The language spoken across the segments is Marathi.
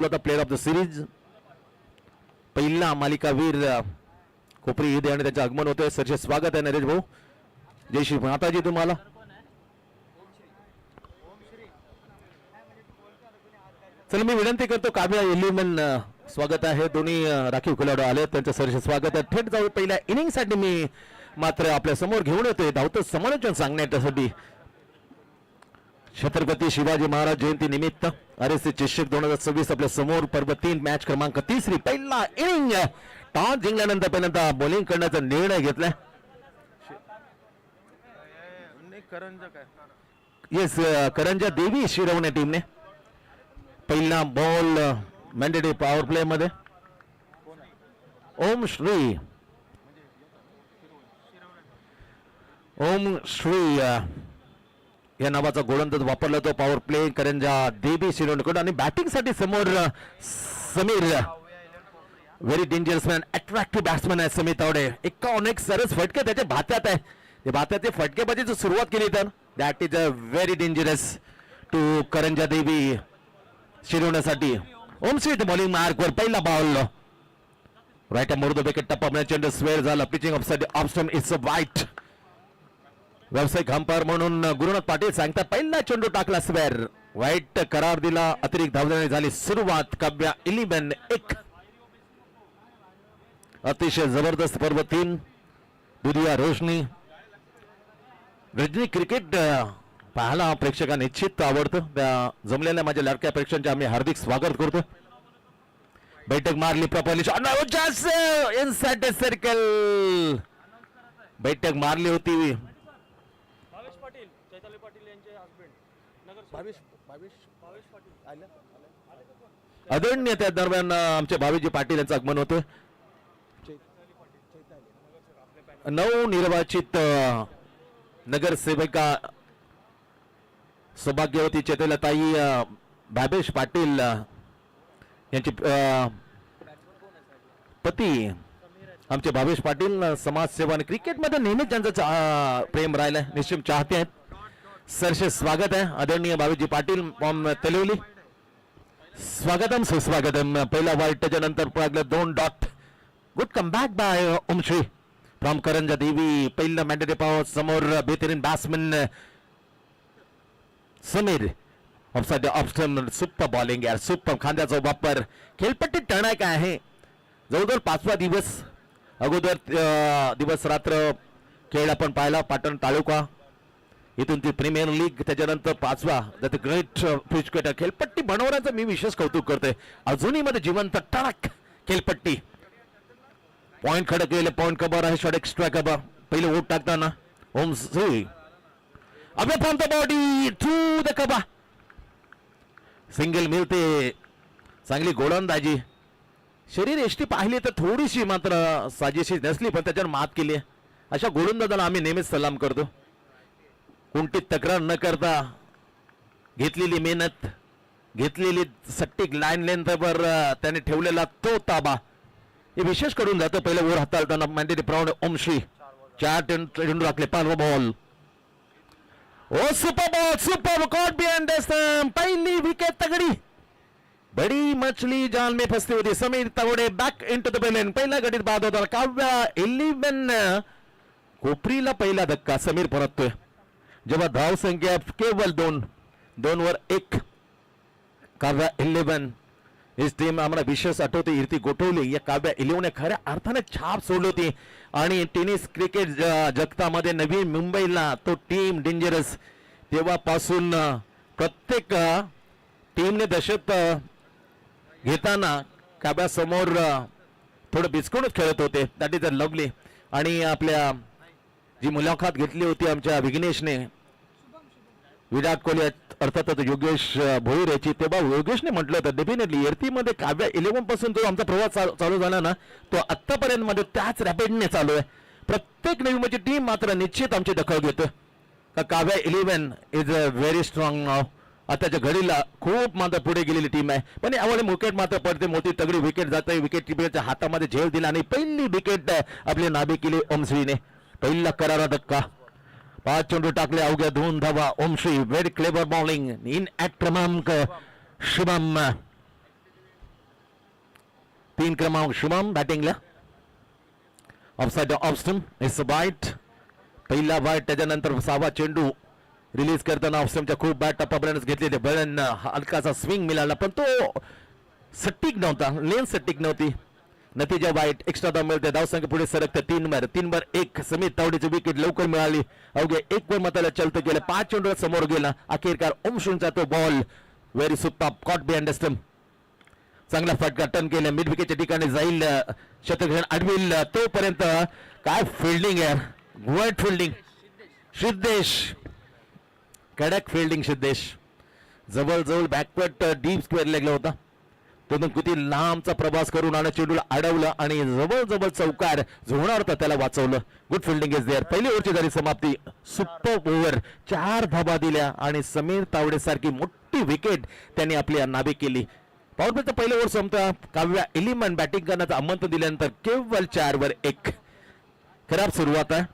प्लेयर ऑफ द सिरीज पहिला मालिकावीर कोपरी ईद आणि त्याचे आगमन होते. सरचे स्वागत आहे नरेश भाऊ. जय श्री माताजी तुम्हाला. चल मी विनंती करतो काव्या इलेव्हन स्वागत आहे. दोन्ही राखीव खेळाडू आले त्यांचं सरचे स्वागत आहे. थेट जाऊ पहिल्या इनिंग साठी मी मात्र आपल्या समोर घेऊन येतोय धावतं समालोचन सांगण्यासाठी. छत्रपती शिवाजी महाराज जयंती निमित्त RSC चषक 2026 आपल्या समोर पर्व 3 मॅच क्रमांक 3 पहिला इनिंग टॉस जिंकल्यानंतर पहिल्यांदा बॉलिंग करण्याचा निर्णय घेतलाय. येस करंजा देवी शिरवणे टीमने पहिला बॉल मॅन्डेटरी पॉवर प्ले मध्ये ओम श्री या नावाचा गोलंदाज वापरला तो पॉवर प्ले करंजा देवी शिरवणेकडून. आणि बॅटिंग साठी समोर Sameer very dangerous man attractive batsman आहे समीर तावडे. एकानेक सरस फटके त्याच्या भात्यात आहे. ते भात्याचे फटकेबाजीची सुरुवात केली तर that is a very dangerous to Karanja Devi शिरवण्यासाठी. ओम स्वीट बॉलिंग मार्क वर पहिला ball right more the wicket टप्पा चेंडू स्वेअर झाला. पिचिंग ऑप्शन इज वाईट. व्यावसायिक अंपायर म्हणून गुरुनाथ पाटील सांगतात पहिला चेंडू टाकला स्वेअर वाईट करार दिला. अतिरिक्त धावल्याने झाली सुरुवात. काव्या 11-1 अतिशय जबरदस्त पर्व 3 दुनिया रोशनी रजनी क्रिकेट पाहायला प्रेक्षकांना निश्चित आवडतं. त्या जमलेल्या माझ्या लाडक्या प्रेक्षकांचे आम्ही हार्दिक स्वागत करतो. बैठक मारली प्रॉपरली इनसाइड द सर्कल बैठक मारली होती. आदरणीय त्या दरम्यान आमचे भावीजी पाटील यांचं आगमन होतं. नवनिर्वाचित नगरसेविका सौभाग्यवती चेतलताई भावेश पाटील यांचे पती आमचे भावेश पाटील समाजसेवा आणि क्रिकेटमध्ये नेहमीच त्यांचं प्रेम राहिलंय. निश्चित चाहते आहेत. सरसे स्वागत आहे आदरणीय भावेशजी पाटील फ्रॉम तेलिवली. स्वागतम सुस्वागतम. पहिला वाईट त्याच्यानंतर पळाले 2 dot. Good comeback by Omshri from Karanja Devi. पहिला मॅन्डेटरी पॉवर समोर बेहतरीन batsman Sameer offside option. Super bowling यार सुपर. खांद्याचा वापर खेळपट्टी टणायक आहे. जवळजवळ 5वा दिवस अगोदर दिवस रात्र खेळ आपण पाहिला. पाटण तालुका इथून ती प्रीमियर लीग त्याच्यानंतर 5वा ग्रेट क्रिकेटर. खेळपट्टी बनवण्याचं मी विशेष कौतुक करतोय. अजूनही मध्ये जिवंत टणक खेळपट्टी. पॉइंट खडकलेले पॉइंट कबर आहे. शॉट एक्स्ट्रा कबर. पहिले ओट टाकताना ओम श्री अबे from the body to the कबा सिंगल मिळते. चांगली गोलंदाजी. शरीर एष्टी पाहिली तर थोडीशी मात्र साजेशी नसली पण त्याच्यावर मात केली. अशा गोलंदाजाला आम्ही नेहमीच सलाम करतो. कोणती तक्रार न करता घेतलेली मेहनत घेतलेली सट्टिक लाईन लेंथवर त्याने ठेवलेला तो ताबा हे विशेष करून जातं. पहिल्या ओव्हर हाताळताना मॅन्डेटरी प्राऊंड ओमश्री 4 चेंडू राखले. 5वा ball. Oh super caught behind the stump. पहिली विकेट तगडी. बड़ी मछली जाल में फसती होती. Sameer Tawde back into the बेलन. पहिल्या गडीत बाद होता. काव्या 11 कोपरीला पहिला धक्का. समीर परततोय जेव्हा धाव संख्या केवळ 2 वर 1. काव्या 11 इस टीम आम्हाला विशेष आठवते. इर्ती गोठवली या काव्या 11 खऱ्या अर्थाने छाप सोडली होती. आणि टेनिस क्रिकेट जगतामध्ये नवी मुंबईला तो टीम डेंजरस. तेव्हापासून प्रत्येक टीमने दशक घेताना काव्या समोर थोडं बिस्कुटच खेळत होते. That is a lovely. आणि आपल्या जी मुलाखत घेतली होती आमच्या विघ्नेशने विराट कोहली अर्थातच योगेश भोईर याची तेव्हा योगेशने म्हटलं होतं डेफिनेटली एर्तीमध्ये काव्या 11 पासून जो आमचा प्रवास चालू झाला ना तो आत्तापर्यंत मध्ये त्याच रॅपिडने चालू आहे. प्रत्येक नवी म्हणजे टीम मात्र निश्चित आमची दखल घेतो. का Kavya 11 is a very strong नाव. आताच्या घडीला खूप मात्र पुढे गेलेली टीम आहे. पण यावेळी विकेट मात्र पडते. मोठी तगडी विकेट जाते. विकेट किपरच्या हातामध्ये झेल दिला आणि पहिली विकेट आपली नाबी केली ओमश्रीने. पहिला करारा धक्का. 5 चेंडू टाकले अवघ्या 2 धावा. Omshri very clever bowling in at क्रमांक शुभम बॉलिंग क्रमांक शुभम बॅटिंगला. Offside off stump it's bite. पहिला बाईट त्याच्यानंतर 6वा चेंडू रिलीज करताना ऑफस्टमच्या खूप बॅट टप्पापर्यंत घेतले ते बळन हलकासा स्विंग मिळाला पण तो सटीक नव्हता, लेन सटीक नव्हती. नतीजा वाईट. एक्स्ट्रा धाव मिळते. धावसंख्या पुढे सरकते 3-1. समीर तावडेची विकेट लवकर मिळाली. अवघ्या 1 वर मताला चलतं गेलं. 5 चेंडूला समोर गेला. अखेरकार ओमशूनचा तो ball very super caught behind stump. चांगला फटका टर्न केला. मिड विकेटच्या ठिकाणी जाईल. शतकघण अडविल तोपर्यंत काय फिल्डिंग आहे. Good fielding Siddhesh. कडक फिल्डिंग सिद्धेश. जवळ बॅकवर्ड डीप स्क्वेअर लेगला होता. तिथून किती लांबचा प्रवास करून आणि चेंडूला अडवलं आणि जवळ चौकार झोणार होता त्याला वाचवलं. Good fielding is there. पहिली ओव्हरची झाली समाप्ती. Super over. 4 धाबा दिल्या आणि समीर तावडे सारखी मोठी विकेट त्यांनी आपली नावे केली. पॉवर प्लेचं पहिलं ओव्हर संपता. काव्या इलिमन बॅटिंग करण्याचं आमंत्रण दिल्यानंतर केवळ 4-1. खराब सुरुवात आहे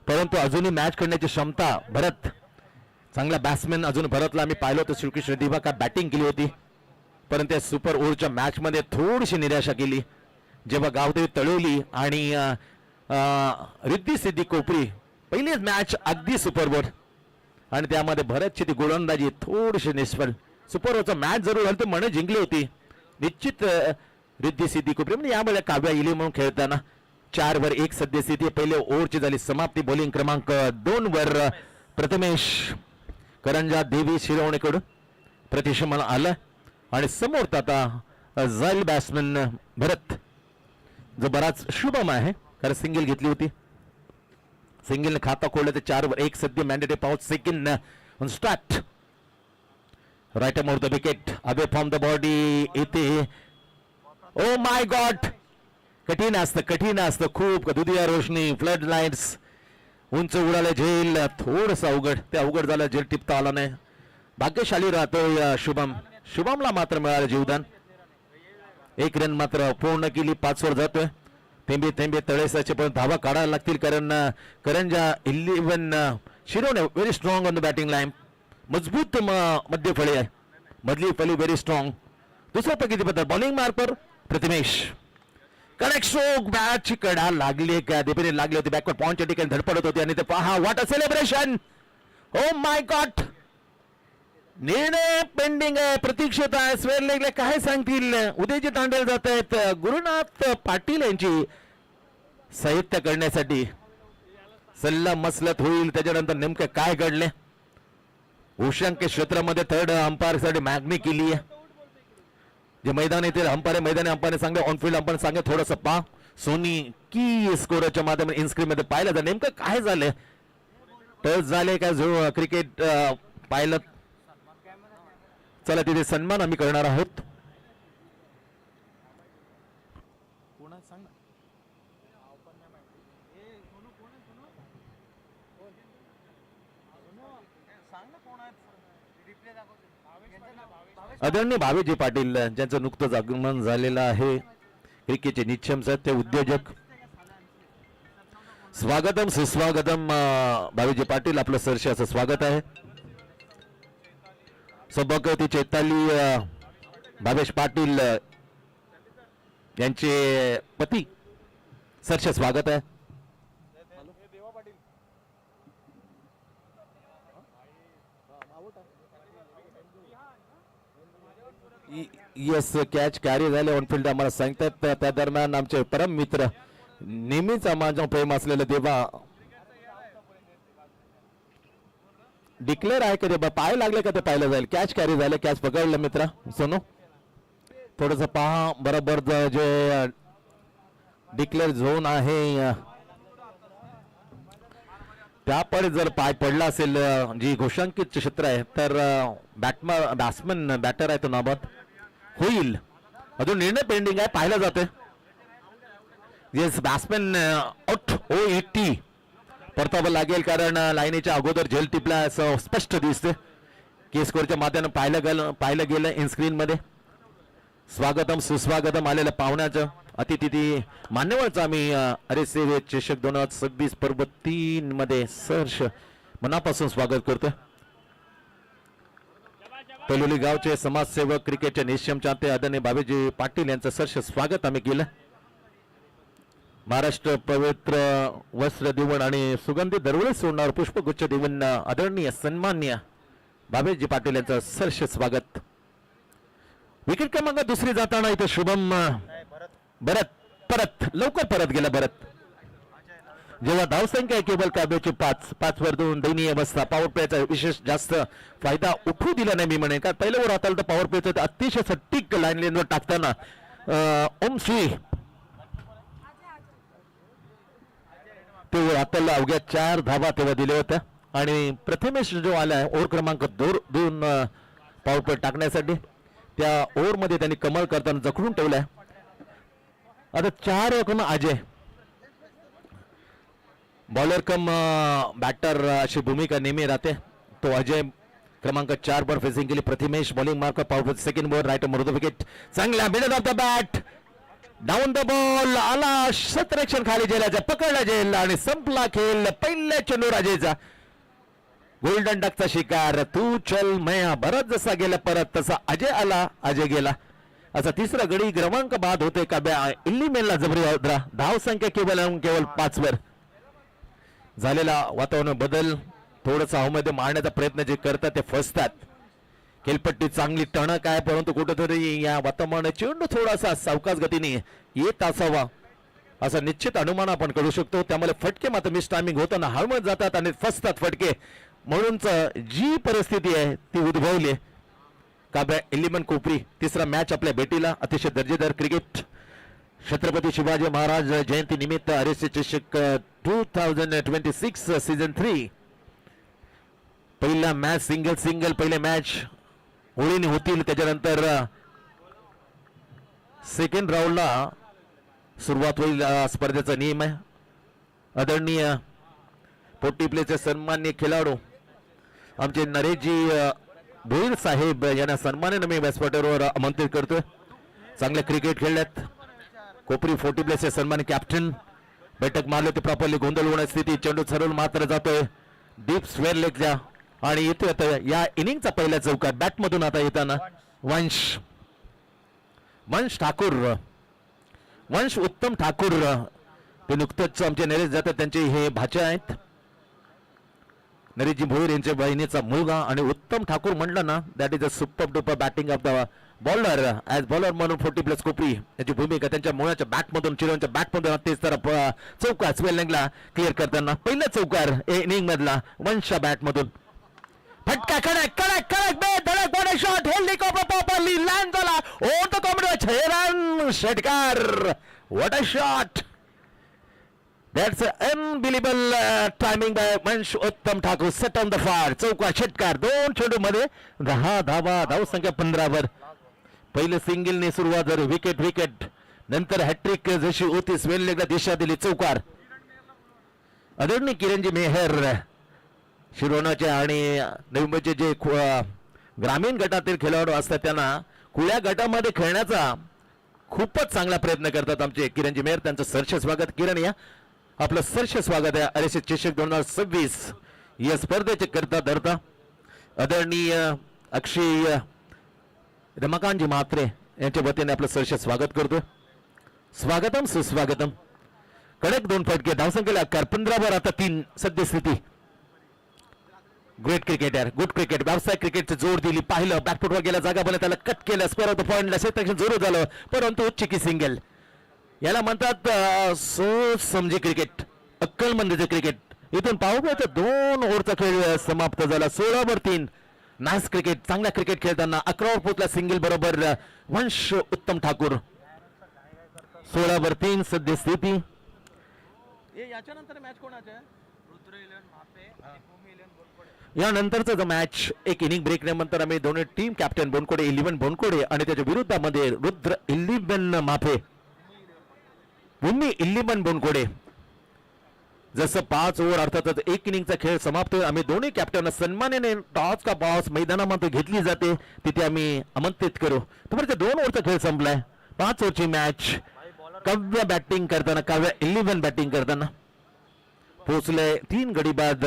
परंतु अजूनही मॅच खेळण्याची क्षमता. भरत चांगला बॅट्समॅन अजून भरतला आम्ही पाहिलं होतं. श्रीकृष्ण दिवा का बॅटिंग केली होती परंतु त्या सुपर ओव्हरच्या मॅच मध्ये थोडीशी निराशा केली जेव्हा गावदेवी तळवली आणि रिद्धी सिद्धी कोपरी पहिलीच मॅच अगदी सुपर ओव्हर आणि त्यामध्ये भरतची ती गोलंदाजी थोडीशी निष्फळ. सुपर ओव्हरचा मॅच जरूर झालं तर मने जिंकली होती निश्चित रिद्धी सिद्धी कोपरी म्हणजे यामुळे काव्या इली म्हणून खेळताना 4-1 सद्यस्थिती. पहिल्या ओव्हरची झाली समाप्ती. बॉलिंग क्रमांक 2 वर प्रथमेश करंजा देवी शिरवणेकडून प्रतिशमन आलं आणि समोर आता जाईल बॅट्समॅन भरत जो बराच शुभम आहे कारण सिंगल घेतली होती. सिंगलने खाता खोललं ते 4-1 सध्या. मॅन्डेटरी पाऊस second on start. Right arm over the wicket away from the body येते. Oh my God. कठीण असतं खूप. दुधिया रोशनी फ्लड लाईन्स उंच उडाले झेल थोडस अवघड. ते अवघड झालं. झेल टिपता आला नाही. भाग्यशाली राहतोय शुभमला मात्र मिळालं जीवदान. 1 रन मात्र पूर्ण केली. 5 वर जातोय. थेंबे तळेसाचे पण धावा काढायला लागतील कारण करंजा 11 शिरोने very strong on the batting line. मजबूत मध्य फळी आहे. मधली फळी व्हेरी स्ट्रॉंग. दुसऱ्या पद्धती बद्दल bowling marker Prathamesh. Connect stroke. बॅटची कडा लागली का देपीने लागली होती. बॅकवर्ड पॉइंटच्या ठिकाणी धडपडत होती आणि ते पहा what a celebration. O my God. निर्णय पेंडिंग आहे. प्रतीक्षित आहे. स्वेअर लेगला काय सांगतील. उदयजी तांडेल जात आहेत. गुरुनाथ पाटील यांची साहित्य करण्यासाठी सल्ला मसलत होईल. त्याच्यानंतर नेमकं काय घडले. उशंक क्षेत्रामध्ये थर्ड अंपायर साठी मागणी केली आहे. जे मैदान येतील अंपायर मैदानी अंपायर सांगले ऑनफिल्ड अंपायर सांगे थोडंसं पा. सोनी की स्कोरच्या माध्यमातून इन्स्क्रीन मध्ये पाहिलं तर नेमकं काय झालंय. टच झाले काय जो क्रिकेट पाहिलं. चला तिथे सन्मान आम्ही करणार आहोत. आदरणीय भावेजी पाटील ज्यांचं नुकतंच आगमन झालेलं आहे. क्रिकेटचे निश्चम आहेत ते उद्योजक. स्वागतम सुस्वागतम भावेजी पाटील. आपलं सरशी असं स्वागत आहे. सौभाग्यवती चैताली भावेश पाटील यांचे पती सरसे स्वागत आहे. येस कॅच कॅरी झाले ऑनफिल्ड आम्हाला सांगतात. त्या दरम्यान आमचे परम मित्र नेहमीच माझ्या प्रेम असलेलं देवा डिक्लेअर आहे का ते पाय लागले का ते पाहिलं जाईल. कॅच कॅरी झाले. कॅच पकडलं मित्र सोनू. थोडस पहा बरोबर जे डिक्लेअर झोन आहे त्याकडे जर पाय पडला असेल जी घोषांकित क्षेत्र आहे तर बॅट्समन बॅटर आहे तो नाबाद होईल. अजून निर्णय पेंडिंग आहे. पाहिलं जाते. Yes batsman out. OET परतावं लागेल कारण लाईनीच्या अगोदर झेल टिपला असं स्पष्ट दिसते. के स्कोरच्या माध्यमातून पाहिलं गेलं इनस्क्रीन मध्ये. स्वागतम सुस्वागतम आलेलं पाहुण्याचं अतिथी मान्यवरचं आम्ही अरे सेवे चषक 2026 पर्व 3 मध्ये सहर्ष मनापासून स्वागत करतोय. तलोली गावचे समाजसेवक क्रिकेटचे निश्चम चाहते आदरणीय बाबीजी पाटील यांचं सहर्ष स्वागत आम्ही केलं. महाराष्ट्र पवित्र वस्त्र दिवण आणि सुगंधी दरवळी सोडणार पुष्पगुच्छ दिवण आदरणीय सन्मान्य बाबीजी पाटील यांचं सहर्ष स्वागत. विकेट क्रमांक दुसरी जाताना इथे शुभम भरत परत लवकर परत गेला. भरत जेव्हा धावसंख्या केवळ काब्याची 5 वर 2 दयनीय अवस्था. पॉवर प्लेचा विशेष जास्त फायदा उठू दिला नाही मी म्हणेन, कारण पहिल्या वर हाताला तर पॉवर प्लेचं अतिशय सटीक लाईन लेनवर टाकताना ओमश्री ते वर हाताला अवघ्या 4 धावा तेव्हा दिल्या होत्या. आणि प्रथमेश जो आलाय ओव्हर क्रमांक 2 पॉवर प्ले टाकण्यासाठी, त्या ओव्हर मध्ये त्यांनी कमल करताना जखडून ठेवलाय. आता 4 कम अजय बॉलर कम बॅटर अशी भूमिका नेहमी राहते. तो अजय क्रमांक 4 वर फेसिंग केली. Pratimesh bowling mark power second वर राईट मधून विकेट चांगला middle of the bat down the ball आला. क्षेत्ररक्षण खाली जेलाचा पकडला जेल आणि संपला खेळ. पहिल्या चेंडूर अजयचा गोल्डन डकचा शिकार. तू चल मया भरत जसा गेला परत तसा अजय आला अजय गेला. असा तिसरा गडी क्रमांक बाद होते का इल्लीमेनला जबरी धाव संख्या केवळ 5 वर. झालेला वातावरण बदल थोडस हवेमध्ये मारण्याचा प्रयत्न जे करतात ते फसतात. खेळपट्टी चांगली टणक आहे, परंतु कुठेतरी या वातावरणात चेंडू थोडासा सावकाश गतीने येत असावा असं निश्चित अनुमान आपण करू शकतो. त्यामुळे फटके मात्र मिस टायमिंग होताना हळमत जातात आणि फसतात फटके. म्हणूनच जी परिस्थिती आहे ती उद्भवली. काब्या इलेवन कोपरी तिसरा मॅच आपल्या भेटीला. अतिशय दर्जेदार क्रिकेट. छत्रपती शिवाजी महाराज जयंती निमित्त आरएससी चषक 2026 सीझन 3 पहिला मॅच सिंगल पहिले मॅच होळीने होतील. त्याच्यानंतर सेकंड राऊंडला सुरुवात होईल. स्पर्धेचा नियम आहे. आदरणीय पोटी प्लेचे सन्माननीय खेळाडू आमचे नरेशजी भोईर साहेब यांना सन्मानाने मी व्यासपीठावर आमंत्रित करतोय. चांगले क्रिकेट खेळल्यात. कोपरी 40 प्लेसचे सन्मानित कॅप्टन बैठक मारले ते प्रॉपरली गोंधळ होण्याची स्थिती. चेंडू सरळ मात्र जातोय डीप स्क्वेअर लेगच्या आणि येतोय आता या इनिंगचा पहिला चौकार. बॅट मधून आता येताना वंश ठाकूर वंश उत्तम ठाकूर ते नुकतेच आमचे नरेश जातात. त्यांचे हे भाचे आहेत. नरेशजी भोईर यांच्या बहिणीचा मुलगा. आणि उत्तम ठाकूर म्हणलं ना that is a super duper batting of the bowler as bowler म्हणून 40 प्लस कोपरी याची भूमिका. त्यांच्या मुळाच्या बॅट मधून चिरवच्या बॅट मधून तेच तर चौकार स्वेलिंगला क्लिअर करताना पहिला चौकार इनिंग मधला वंशा बॅट मधून. फटका कडक कडक कडक बे धडक body shot healthy copper properly land झाला ओव्हर द कॉमेडी 6 रन षटकार. What a shot. That's an unbelievable timing by वंश Uttam Thakur. Set on the far चौका षटकार. 2 चेंडू मध्ये 10 धावा. धाव संख्या 15 वर. पहिले सिंगलने सुरुवात झाली. विकेट नंतर हॅट्रिक जशी होती स्वेललेगला दिशा दिली चौकार. आदरणीय किरणजी मेहर शिरोनाचे आणि नवी मुंबईचे जे ग्रामीण गटातील खेळाडू असतात त्यांना खुल्या गटामध्ये खेळण्याचा खूपच चांगला प्रयत्न करतात आमचे किरणजी मेहर. त्यांचं सहर्ष स्वागत. किरण या आपलं सहर्ष स्वागत आहे आरएससी चषक 2026 या स्पर्धेचे करता धरता. आदरणीय अक्षय रमाकांतजी म्हात्रे यांच्या वतीने आपलं सहर्ष स्वागत करतो. स्वागतम सुस्वागतम. कडक 2 फटके. धावसंख्येला 15 वर आता 3 सद्यस्थिती. ग्रेट क्रिकेट यार. Good cricket. व्यावसायिक क्रिकेटची जोड दिली. पाहिलं बॅकफुटवर गेला जागा बोला त्याला कट केलं. स्क्वेअर ऑफ द पॉइंटला क्षेत्ररक्षण जोर झालं परंतु उच्च की सिंगल. याला म्हणतात सोच समजी क्रिकेट. अक्कलमंदीचे क्रिकेट. इथून पाहू तर 2 ओव्हरचा खेळ समाप्त झाला. 16 वर 3. Nice cricket. चांगला क्रिकेट खेळताना 11 वर पोचला सिंगल बरोबर वंश उत्तम ठाकूर. 16 वर 3 सद्यस्थिती. याच्यानंतर मॅच कोणाचे यानंतरचा जो मॅच एक इनिंग ब्रेक नंतर आम्ही दोन्ही टीम कॅप्टन बोनकोडे 11 बोनकोडे आणि त्याच्या विरुद्धामध्ये रुद्र 11 माफे भूमी 11 बोनकोडे. जसं 5 ओव्हर अर्थातच 1 इनिंगचा खेळ समाप्त. आम्ही दोन्ही कॅप्टन सन्मानाने टॉस का बॉस मैदानामध्ये घेतली जाते तिथे आम्ही आमंत्रित करू. तुम्हाला 2 ओव्हरचा खेळ संपलाय. 5 ओव्हरची मॅच. काव्य बॅटिंग करताना काव्य 11 बॅटिंग करताना पोहोचले 3 गडी बाद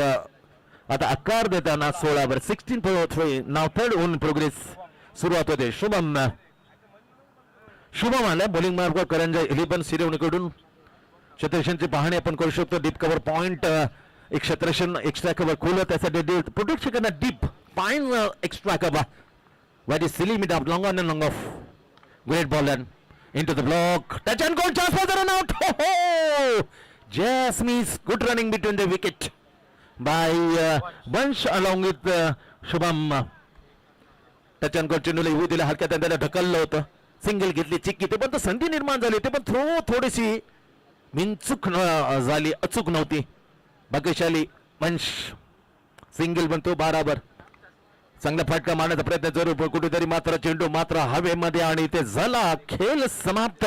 आता आकार देताना 16 16 नाव थर्ड ओन प्रोग्रेस सुरुवात होते. शुभम आला बॉलिंग मार्ग करंजा 11 सिरवणीकडून. क्षेत्ररक्षणची पाहणी आपण करू शकतो. डीप कव्हर पॉइंट एक क्षेत्ररक्षण एक्स्ट्रा कव्हर खोल त्यासाठी प्रोटेक्शन करणार deep fine extra cover what is silly mid of long on long of great bowler into the block touch and goal chance for the run out. Just miss good running between the wicket by Vansh along with Shubham. touch and goal चेंडूला येऊ दिला हलक्यात त्याला ढकललं होतं. सिंगल घेतली चिक्की ते पण संधी निर्माण झाली ते पण थोडीशी मिनचूक झाली अचूक नव्हती. भाग्यशाली वंश सिंगल बनतो बराबर. चांगला फटका मारण्याचा प्रयत्न जरूर कुठेतरी मात्र चेंडू मात्र हवेमध्ये आणि ते झाला खेळ समाप्त.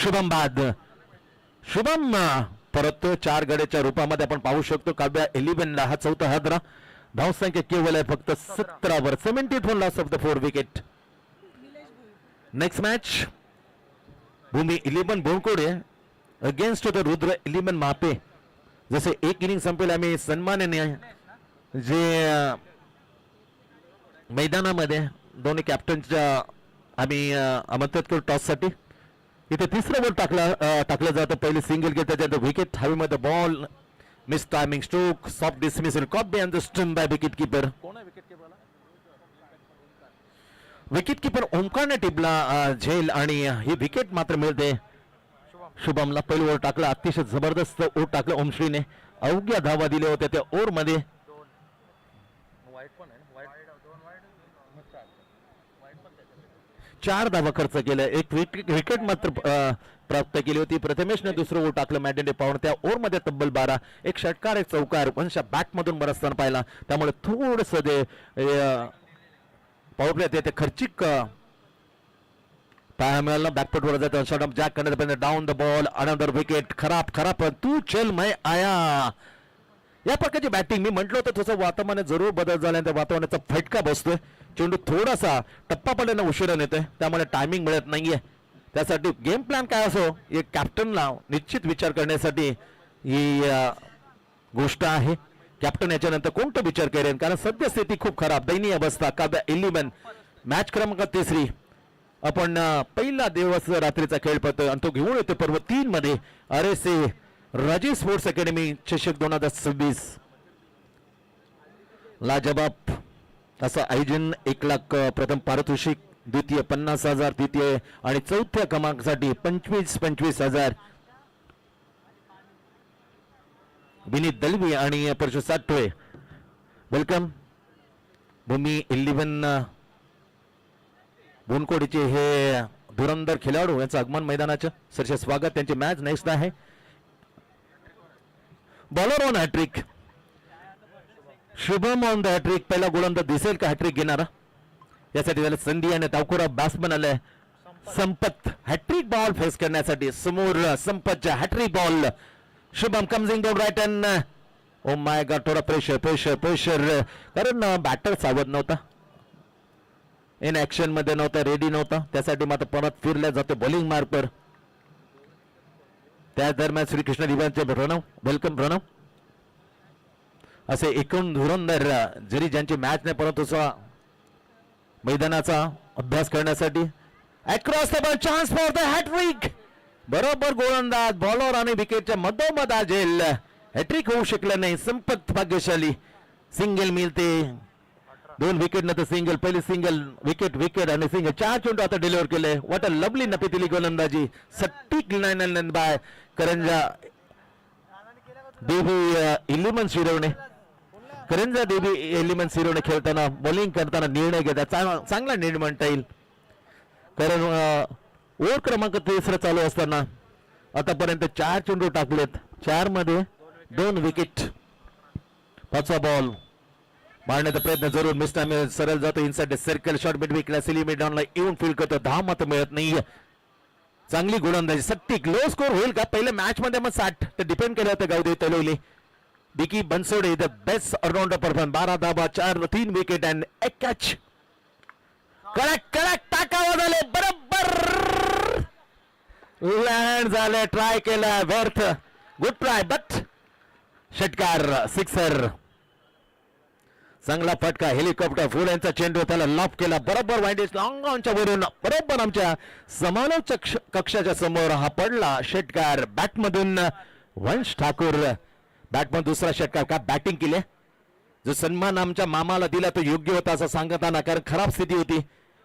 शुभम बाद शुभम परत 4 गड्याच्या रूपामध्ये आपण पाहू शकतो. काव्या 11 हा चौथा हादरा. धावसंख्या केवळ आहे फक्त 17 71 loss of the 4 wicket. Next match Bhumi 11 Bonkode against the Rudra 11 Mape. जसे एक इनिंग संपेल आम्ही सन्मानाने जे मैदानामध्ये दोन्ही कॅप्टनच्या आम्ही आमंत्रित करू टॉससाठी. इथे तिसरा बॉल टाकला जातो. पहिले सिंगल घेत त्याच्यात विकेट हवेमध्ये ball miss timing stroke soft dismissal caught by the stump by wicket keeper. Wicket keeper ओमकारने टिपला झेल आणि ही विकेट मात्र मिळते शुभमला. पहिला ओव्हर टाकला अतिशय जबरदस्त ओव्हर टाकला ओमश्रीने. अवघ्या धावा दिल्या होत्या त्या ओव्हर मध्ये. 4 धावा खर्च केल्या. एक विकेट मात्र प्राप्त केली होती. प्रथमेशने दुसरं ओव्हर टाकलं मॅडेंडे पाहून त्या ओव्हर मध्ये तब्बल 12 एक षटकार एक चौकार वंशा बॅट मधून बरसताना पाहिला. त्यामुळे थोडस ते पॉवर प्ले ते खर्चिक पाहायला मिळालं. बॅकफुटवर जातं शॉट ऑफ जॅक करण्याचा down the ball another wicket. खराब तू चल मैं आया. या प्रकारची बॅटिंग मी म्हटलं होतं तसं वातावरणात जरूर बदल झाला. त्या वातावरणाचा फटका बसतोय. चेंडू थोडासा टप्पा पडल्यानं उशिरा येतोय त्यामुळे टायमिंग मिळत नाहीये. त्यासाठी गेम प्लॅन काय असो एक कॅप्टनला निश्चित विचार करण्यासाठी ही गोष्ट आहे. कॅप्टन याच्यानंतर कोणता विचार करेन कारण सद्यस्थिती खूप खराब दयनीय अवस्था. काव्या 11 मॅच क्रमांक 3 आपण पहिला दिवस रात्रीचा खेळ पाहतोय आणि तो घेऊन येतो पर्व 3 मध्ये RSA राजी स्पोर्ट्स अकॅडमी चषक 2026. लाजवाब असं आयोजन 1 लाख प्रथम पारितोषिक द्वितीय 50,000 तृतीय आणि चौथ्या क्रमांकासाठी 25,000. विनीत दलवी आणि परशु साठवे वेलकम. भूमी 11 बोनकोडीचे हे धुरंधर खेळाडू यांचं आगमन मैदानाचं सरसे स्वागत. त्यांची मॅच नेक्स्ट आहे. Bowler on hattrick Shubham on the hattrick. पहिला गोलंदाज दिसेल का हॅट्रिक घेणारा यासाठी त्याला संधी आणि तावकुरा बॅट्समन आलाय संपत हॅट्रिक बॉल फेस करण्यासाठी. समोर संपतच्या hattrick ball. Shubham comes in down right and oh my God थोडा प्रेशर कारण बॅटर सावध नव्हता इन ऍक्शन मध्ये नव्हता रेडी नव्हता. त्यासाठी मात्र परत फिरल्या जातो बॉलिंग मार्कवर. त्या दरम्यान श्रीकृष्ण दिवानचे प्रणव वेलकम प्रणव. असे एकूण धुरंधर जरी ज्यांची मॅच नाही परंतु मैदानाचा अभ्यास करण्यासाठी across the ball chance for the hattrick. बरोबर गोलंदाज बॉलर आणि विकेटच्या मधोमध झेल. हॅट्रिक होऊ शकलं नाही. संपत भाग्यशाली सिंगल मिळते. 2 विकेट नंतर सिंगल. पहिले सिंगल विकेट आणि सिंगल 4 चेंडू आता डिलिव्हर केले. व्हॉट अ लवली नफीतली गोलंदाजी. सटीक लाईन बाय करंजा देवी 11 शिरवणे. करंजा देवी 11 शिरवणे खेळताना बॉलिंग करताना निर्णय घेतात चांगला निर्णय म्हणता येईल. कारण ओव्हर क्रमांक 3 चालू असताना आतापर्यंत 4 चेंडू टाकलेत. 4 मध्ये 2 विकेट. 5वा बॉल मारण्याचा प्रयत्न जरूर मिस टाइम सरळ जातो इनसाइड सर्कल शॉट मिड विकेटला सिलिमिट डाऊनला येऊन फील करतो. 10 मत मिळत नाहीये. चांगली गोलंदाजी सट्टिक लो स्कोर होईल का पहिल्या मॅच मध्ये मग 60 ते डिपेंड केलं होतं Gavdev Talavali. Dicky Bansode the best allrounder perform 12 धावा 3 विकेट अँड 1 कॅच. कडक टाकावं झाले बरोबर लँड झाले. ट्राय केला व्यर्थ. गुड ट्राय बट षटकार सिक्सर. चांगला फटका हेलिकॉप्टर फुल यांचा चेंडू त्याला लॉप केला बरोबर वाईंडेज लॉंगॉनच्या वरून बरोबर आमच्या समालोचक कक्षाच्या समोर हा पडला षटकार बॅटमधून वंश ठाकूर बॅटमधून दुसरा षटकार का बॅटिंग केली जो सन्मान आमच्या मामाला दिला तो योग्य होता असं सांगताना कारण खराब स्थिती होती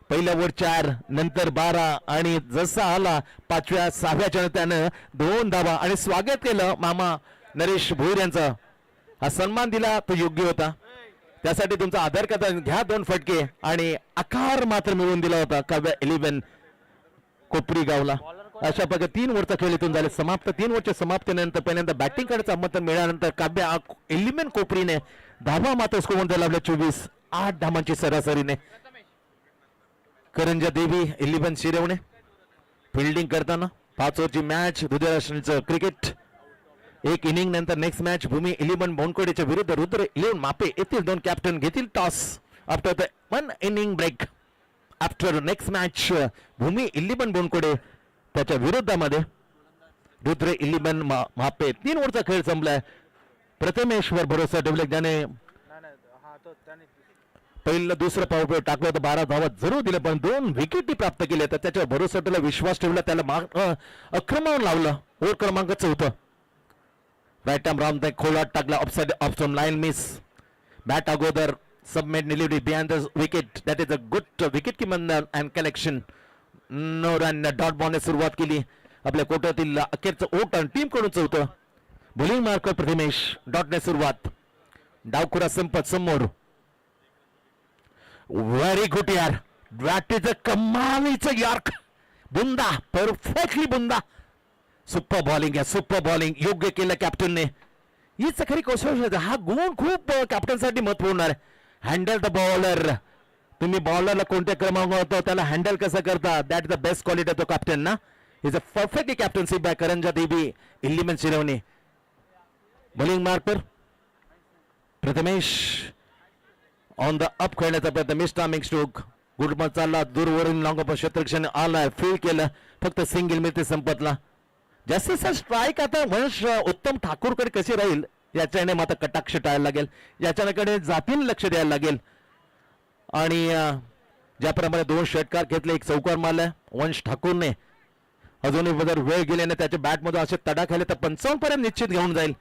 पहिल्या ओव्हर 4 नंतर 12 आणि जसा आला 5व्या 6व्या चरण त्यानं 2 धावा आणि स्वागत केलं मामा नरेश भोईर यांचा हा सन्मान दिला तो योग्य होता त्यासाठी तुमचा आदर करता घ्या 2 फटके आणि आकार मात्र मिळवून दिला होता काव्या 11 कोपरी गावला अशा प्रकारे 3 ओव्हरचा खेळ इथून झाले समाप्त 3 ओव्हरच्या समाप्तीनंतर पहिल्यांदा बॅटिंग करण्याचं आमंत्रण मिळाल्यानंतर काव्या 11 कोपरीने धावा मात्र स्कोर मध्ये लावल्या 24 8 धावांची सरासरीने करंजा देवी 11 शिरवणे फिल्डिंग करताना 5 ओव्हरची मॅच दुधाश्रीचं क्रिकेट एक इनिंग नंतर नेक्स्ट मॅच भूमी 11 बोनकोडेच्या विरुद्ध रुद्र 11 मापे येथील 2 कॅप्टन घेतील toss after the 1 inning break after next match Bhumi 11 Bonkode त्याच्या विरुद्धामध्ये रुद्र 11 मापे 3 ओव्हरचा खेळ संपलाय प्रथमेश्वर भरोसा ठेवले ज्याने पहिलं दुसरं पॉवर प्ले टाकलं होतं 12 धावा जरूर दिले पण 2 विकेटी प्राप्त केले तर त्याच्या भरोसा ठेवला विश्वास ठेवला त्याला आक्रमण लावलं ओव्हर क्रमांक 4 राईट आर्म राऊंड द खोलात टाकला offside off stump line miss bat अगोदर सबमिट निलिवडी behind the wicket that is a good wicket किमन and collection no run dot बॉलने सुरुवात केली आपल्या कोट्यातील अखेरचं ओट टीम कडून 4 बॉलिंग मार्कर प्रथमेश डॉटने सुरुवात डावखुरा संपत समोर व्हेरी गुड यार दॅट इज अ कमालीचं यॉर्क बुंदा परफेक्टली बुंदा सुपर बॉलिंग आहे सुपर बॉलिंग योग्य केलं कॅप्टनने हीच खरी कौशल्य हा गुण खूप कॅप्टनसाठी महत्त्वपूर्ण आहे हँडल द बॉलर तुम्ही बॉलरला कोणत्या क्रमांक होतो त्याला हँडल कसं करता that is the best quality तो कॅप्टन ना is a perfectly captainship by Karanja Devi 11 Shirwane bowling marker Prathamesh on the up खेळण्याचा प्रयत्न मिस टायमिंग स्ट्रोक गुड चालला दूरवरून लॉंग ऑफ क्षेत्रक्षण आलाय फील केलं फक्त सिंगल मिळते संपतला जास्तीचा स्ट्राईक आता वंश उत्तम ठाकूरकडे कशी राहील याच्याने मात्र कटाक्ष टाळायला लागेल याच्याकडे जातीने लक्ष द्यायला लागेल आणि ज्याप्रमाणे 2 षटकार घेतले एक चौकार मारलाय वंश ठाकूरने अजूनही जर वेळ गेल्याने त्याच्या बॅटमध्ये असे तडा खाले तर 55 पर्यंत निश्चित घेऊन जाईल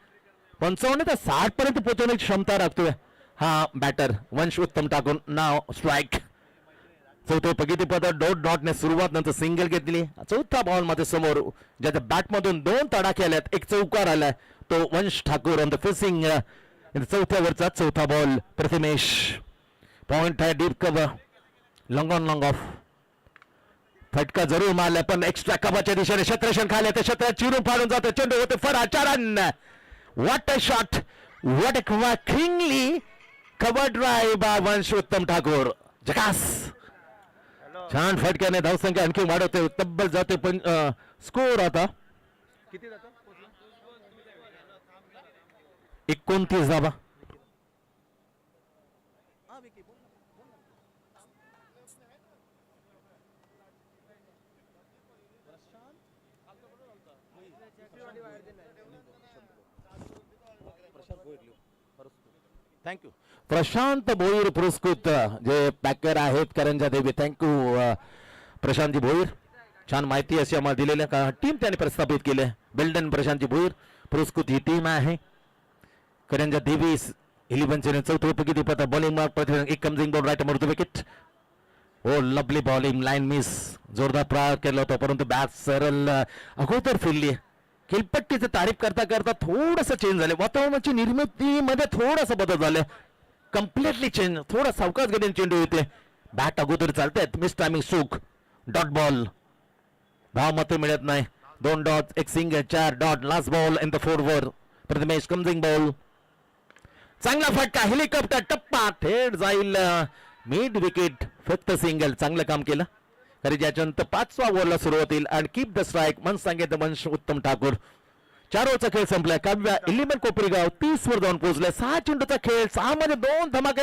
55 तर 60 पर्यंत पोहोचवण्याची क्षमता राखतोय हा बॅटर वंश उत्तम ठाकूर नाव स्ट्राईक चौथे पगीतीपद डॉटने सुरुवात नंतर सिंगल घेतली 4था बॉल मध्ये समोर ज्याच्या बॅट मधून 2 तडाखे आल्यात एक चौकार आलाय तो वंश ठाकूर ऑन द फिसिंग 4थ्या वरचा 4था बॉल प्रथमेश पॉइंट आहे deep cover long on long of फटका जरूर मारला पण एक्स्ट्रा कव्हरच्या दिशेने क्षेत्ररक्षण खाले ते क्षेत्र चिरून फाडून जातो चेंडू होते फरार run what a shot what a cleanly cover drive by Vansh Uttam Thakur झकास छान फटक्याने धावसंख्या आणखी वाढवते तब्बल जाते पण स्कोर आता किती जातो 29 धावा थँक्यू प्रशांत भोईर पुरस्कृत जे पॅकर आहेत करंजा देवी थँक्यू प्रशांतजी भोईर छान माहिती अशी आम्हाला दिलेल्या टीम त्याने प्रस्थापित केले बिल्डन प्रशांतजी भोईर पुरस्कृत ही टीम आहे करंजा देवी 11 चे 4th विकेट पता बॉलिंग मार्क प्रतिदिन एक coming ball right more wicket oh lovely bowling line miss जोरदार प्रहार केला होता परंतु बॅट सरळ अगोदर फिरली खेळपट्टीचं तारीफ करता करता थोडंसं चेंज झाले वातावरणाची निर्मितीमध्ये थोडासा बदल झाले कम्प्लिटली चेंज थोडा सावकाश गतीने चेंडू येते बॅट अगोदर चालतात miss timing stroke dot ball धाव मात्र मिळत नाही 2 डॉट एक single 4 dot last ball in the 4 वर प्रथमेश कमिंग बॉल चांगला फटका हेलिकॉप्टर टप्पा थेट जाईल मिड विकेट फक्त सिंगल चांगलं काम केलं तरी ज्याच्यानंतर 5व्या ओव्हरला सुरुवात होईल आणि कीप द स्ट्राईक मन सांगितलं वंश उत्तम ठाकूर 4 ओव्हरचा खेळ संपलाय काव्या 11 कोपरीगाव 30 वर जाऊन पोहोचले 6 चेंडूचा खेळ 6 मध्ये 2 धमाके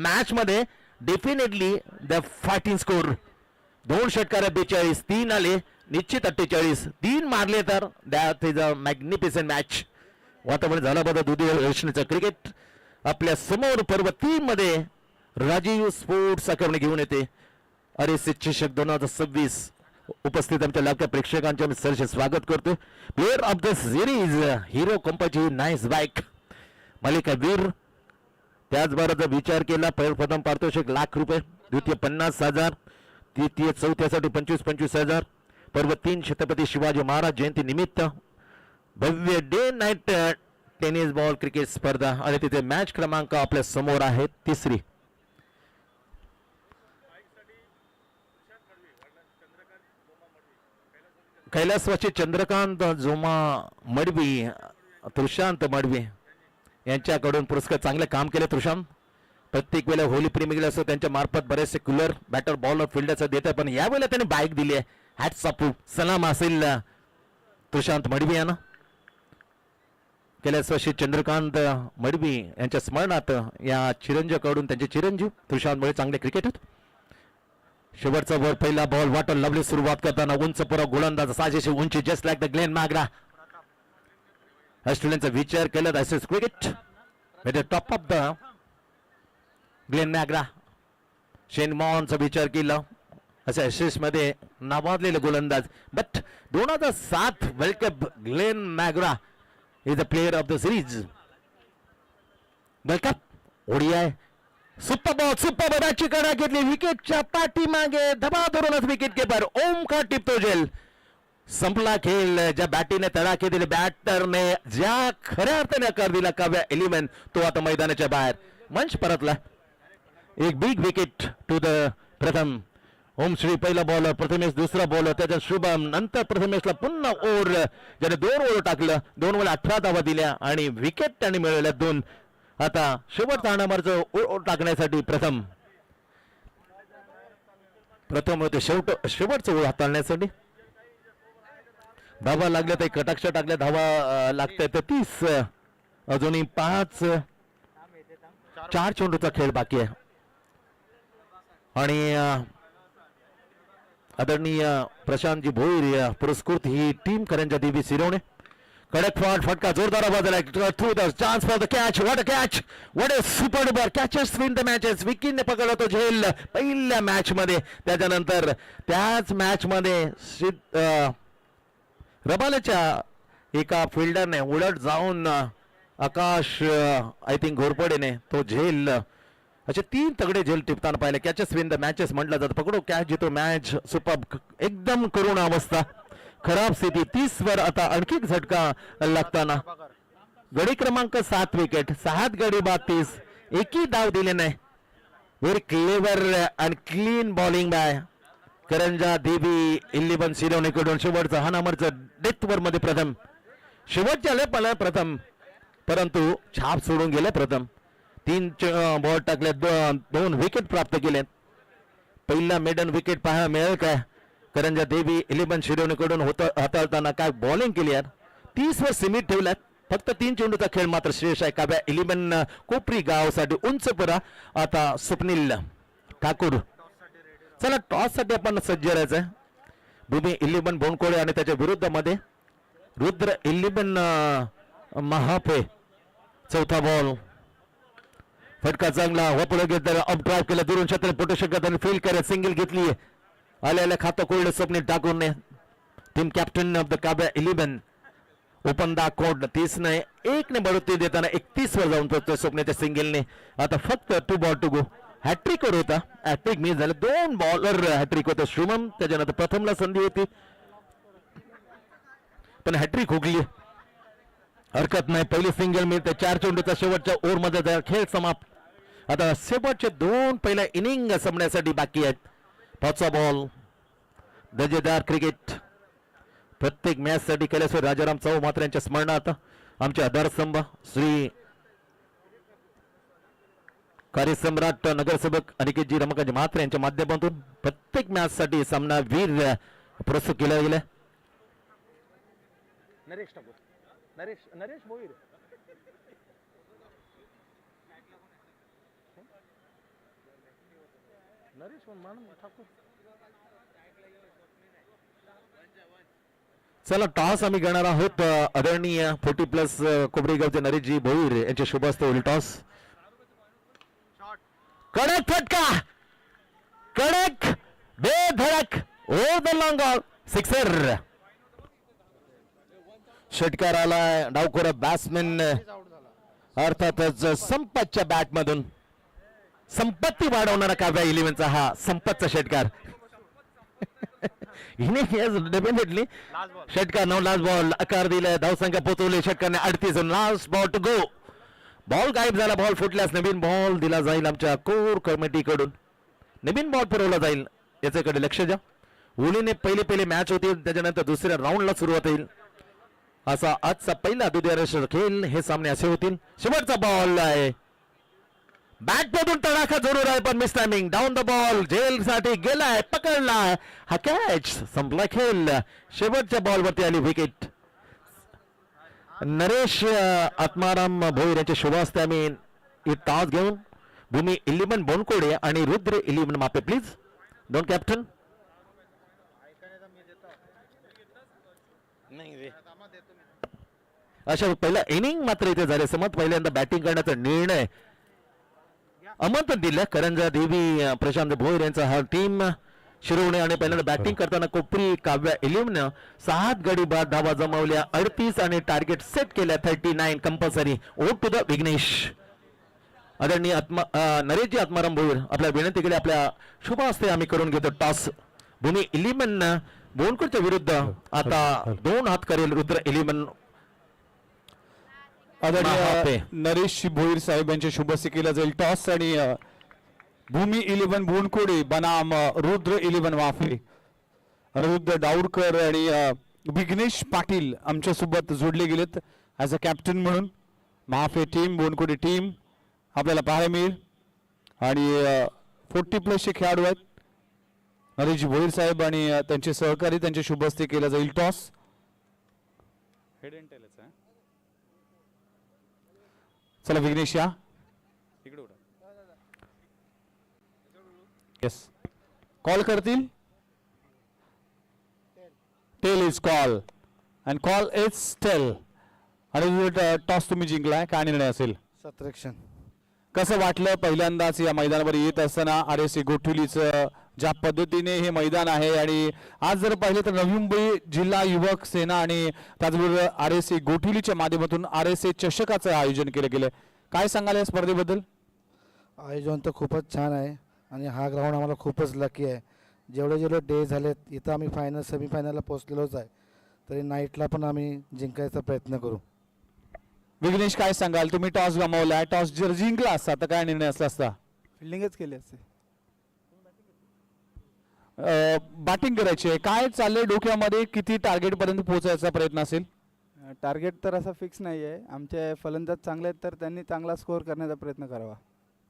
मॅच मध्ये डेफिनेटली द फायटिंग स्कोर 2 षटकार 42 3 आले निश्चित 48 3 मारले तर that is a magnificent match वातावरण झालं बघा दुधी रोशनीचं क्रिकेट आपल्या समोर पर्व 3 मध्ये राजीव स्पोर्ट्स अकादमी घेऊन येते RSS चषक 2026 उपस्थित आमच्या लाडक्या प्रेक्षकांचे मी सरचे स्वागत करतो. Player of the series hero कंपनीची नाईस बाईक मालिका वीर. त्याचबरोबर विचार केला प्रथम पारितोषिक ₹1,00,000, द्वितीय ₹50,000, तृतीय चौथ्यासाठी 25,000. पर्व 3 छत्रपती शिवाजी महाराज जयंती निमित्त भव्य day night tennis ball cricket स्पर्धा आणि तिथे मॅच क्रमांक आपल्या समोर आहे 3री. कैलासवासी चंद्रकांत जोमा मडवी, तुषांत मडवी यांच्याकडून पुरस्कार. चांगले काम केले तुषांत. प्रत्येक वेळेला होली प्रेमी असो त्यांच्या मार्फत बरेचसे कूलर बॅटर बॉलर फिल्डरचं देतात, पण यावेळेला त्यांनी बाईक दिली आहे. हॅट्स ऑफ, सलाम असेल तुषांत मडवी यांना. कैलासवासी चंद्रकांत मडवी यांच्या स्मरणार्थ या चिरंजीवकडून त्यांचे चिरंजीव तुषांत मडवी चांगले क्रिकेटर. शेवटचा वर पहिला बॉल वाटल लवली सुरुवात करताना उंच पुरा गोलंदाज साजेशी उंची just like the Glenn McGrath. ऑस्ट्रेलियनचा विचार केला Ashes cricket with the top of the Glenn McGrath. Shane मॉनचा विचार केला असे ॲसेस मध्ये नावाजलेले गोलंदाज. But 2007 world cup Glenn McGrath is the player of the series. World cup ODI super ball, super बॉलाची कडा घेतली विकेटच्या पाठीमागे धबा धरूनच विकेट किपर ओमकार टिपतो झेल. संपला खेळ. ज्या बॅटीने तडाखे दिले, बॅटरने ज्या खऱ्या अर्थाने आकार दिला काव्या एलिमेंट, तो आता मैदानाच्या बाहेर मंच परतला. एक बिग विकेट टू द प्रथम. ओमश्री पहिला बॉलर, प्रथमेश दुसरा बॉलर, त्याच्यात शुभम, नंतर प्रथमेशला पुन्हा ओव्हर ज्याने 2 ओव्हर टाकलं, 2 ओव्हर 18 धावा दिल्या आणि विकेट त्यांनी मिळवल्या 2. आता शेवटचा अनामारचं ओव्हर टाकण्यासाठी प्रथम होते शेवटचं ओव्हर हाताळण्यासाठी. धावा लागल्या तर कटाक्ष टाकल्या, धावा लागते तर 30. अजूनही 4 चेंडूचा खेळ बाकी आहे. आणि आदरणीय प्रशांतजी भोईर पुरस्कृत ही टीम करंजा देवी सिरवणे. कडक फटका जोरदार आवाज आला. Through the chance for the catch. What a catch, what a super duper catches win the matches. विकीने पकडला तो झेल पहिल्या मॅच मध्ये. त्याच्यानंतर त्याच मॅच मध्ये रबालच्या एका फिल्डरने उलट जाऊन आकाश आय थिंक घोरपडेने तो झेल असे 3 तगडे झेल टिपताना पाहिले. कॅचेस विन द मॅचेस म्हटलं जातं. पकडो कॅच जितो मॅच. सुपर, एकदम करुण अवस्था, खराब स्थिती. 30 वर आता आणखी झटका लागताना गडी क्रमांक 7 विकेट, 7 गडी बाद 30, एकही धाव दिले नाही. Very clever and clean bowling by Karanja Devi 11 सिरोनीकडून. शेवटचा हा नंबरचं डेथ ओव्हर मध्ये प्रथम. शेवटच्या आले प्रथम, परंतु छाप सोडून गेले प्रथम. 3 बॉल टाकले, 2 विकेट प्राप्त केले. पहिला मेडन विकेट पाहायला मिळेल काय करंजा देवी 11 शिरोनीकडून हाताळताना. काय बॉलिंग केली यार. 30 वर सिमिट ठेवल्यात. फक्त 3 चेंडूचा खेळ मात्र श्रेयश आहे काव्या 11 कोपरी गावसाठी. उंचपुरा आता स्वप्नील ठाकूर. चला टॉस साठी आपण सज्ज राहायचंय. भूमी 11 बोनकोळे आणि त्याच्या विरुद्ध मध्ये रुद्र 11 महापे. चौथा बॉल, फटका चांगला पुढे घेतला, अप ड्राईव्ह केला, दुरून क्षेत्र पोटू शकत आणि फील करत सिंगल घेतली. आलेल्या खातं कोल्ड स्वप्नील ठाकूरने, team captain of the Kavya 11. Open दा कोड 30 ने 1 ने बढती देताना 31 वर जाऊन पोहोचतोय स्वप्नाच्या सिंगलने. आता फक्त 2 बॉल टू गो. हॅट्रिक वर होता, हॅट्रिक मिस झालं. 2 बॉलर हॅट्रिक होतं. शुभम त्याच्यानंतर प्रथमला संधी होती पण हॅट्रिक हुकली. हरकत नाही. पहिली सिंगल मिळते. 4 चेंडूचा शेवटच्या ओव्हर मध्ये खेळ समाप्त. आता शेवटचे 2 पहिल्या इनिंग संपण्यासाठी बाकी आहेत. 5वा बॉल. दर्जेदार क्रिकेट प्रत्येक मॅच साठी कैलासवासी राजाराम चौ मात्र यांच्या स्मरणार्थ आमचे आधारस्तंभ श्री कार्यसम्राट नगरसेवक अनिकेतजी रमाकांत म्हात्रे यांच्या माध्यमातून प्रत्येक मॅच साठी सामना वीर पुरस्कृत केला गेला. नरेश भोईर चला टॉस आम्ही घेणार आहोत. आदरणीय 40+ कोपरीगावचे नरेशजी भोईर यांचे शुभ हस्ते होईल टॉस. कडक फटका, कडक बेधडक over the long all, sixer. षटकार आलाय डावखोर बॅट्समॅन अर्थातच संपतच्या बॅट मधून. संपत्ती वाढवणारा काव्या इलेव्हनचा हा संपतचा षटकार. डेफिनेटली षटकार नो लास्ट बॉल आकार दिलाय, धावसंख्या पोहोचवली षटकारने 38. Last ball to go. Ball गायब झाला, बॉल फुटल्यास नवीन बॉल दिला जाईल आमच्या कोर कमिटीकडून. नवीन बॉल पुरवला जाईल याच्याकडे लक्ष द्या. ओलीने पहिले मॅच होतील, त्याच्यानंतर दुसऱ्या राऊंडला सुरुवात होईल. असा आजचा पहिला द्वितीय खेळ, हे सामने असे होतील. शेवटचा बॉल आहे, बॅट मधून तडाखा जरूर आहे पण miss timing. Down the ball, जेल साठी गेलाय, पकडला, हा कॅच, संपला खेळ. शेवटच्या बॉल वरती आली विकेट. नरेश आत्माराम भोईर यांच्या शुभ हस्ते आम्ही टॉस घेऊन भूमी 11 बोनकोडे आणि रुद्र 11 मापे प्लीज. दोन कॅप्टन. अशा पहिला इनिंग मात्र इथे झाले. समत पहिल्यांदा बॅटिंग करण्याचा निर्णय आमंत्रण दिलं करंजा देवी प्रशांत भोईर यांचा हा टीम शिरवणे. आणि पहिल्यांदा बॅटिंग करताना कोपरी काव्या 11 7 गडी बाद धावा जमवल्या, 38 आणि टार्गेट सेट केल्या 39 compulsory. Over to the Vignesh. आदरणीय नरेशजी आत्माराम भोईर आपल्या विनंती केली, आपल्या शुभ हस्ते आम्ही करून घेतो टॉस. भूमी 11 बोनकोडच्या विरुद्ध आता 2 हात करेल रुद्र 11. आदरणीय नरेश भोईर साहेब यांच्या शुभ हस्ते केला जाईल टॉस. आणि भूमी 11 बोनकोडे बनाम रुद्र 11 वाफे, रुद्र डावरकर आणि विघ्नेश पाटील आमच्या सोबत जोडले गेलेत ॲज अ कॅप्टन म्हणून. माफे टीम, बोनकोडे टीम आपल्याला पाहायला मिळेल. आणि 40+ खेळाडू आहेत. नरेश भोईर साहेब आणि त्यांचे सहकारी, त्यांच्या शुभ हस्ते केला जाईल टॉस. हेड एंड टेलच आहे. चला विघ्नेश या इकडे. येस, कॉल करतील. Tail is call and call is tail. आणि टॉस तुम्ही जिंकलाय, काय निर्णय असेल? सत्रक्षण. कसं वाटलं पहिल्यांदाच या मैदानावर येत असताना? RSA गोठुलीचं ज्या पद्धतीने हे मैदान आहे, आणि आज जर पाहिलं तर नवी मुंबई जिल्हा युवक सेना आणि त्याचबरोबर RSA गोठुलीच्या माध्यमातून RSA चषकाचं आयोजन केलं गेलं. काय सांगाल या स्पर्धेबद्दल? आयोजन तर खूपच छान आहे आणि हा ग्राउंड आम्हाला खूपच लकी आहे. जेवढे डे झालेत इथं आम्ही फायनल सेमीफायनलला पोहोचलेलोच आहे, तरी नाईटला पण आम्ही जिंकायचा प्रयत्न करू. विघ्नेश काय सांगाल? तुम्ही टॉस गमावलाय, टॉस जर जिंकला असता तर काय निर्णय असला असता? फिल्डिंगच केली असते. बॅटिंग करायची आहे. काय चाललंय डोक्यामध्ये? किती टार्गेट पर्यंत पोहोचायचा प्रयत्न असेल? टार्गेट तर असा फिक्स नाही आहे. आमचे फलंदाज चांगले आहेत तर त्यांनी चांगला स्कोअर करण्याचा प्रयत्न करावा.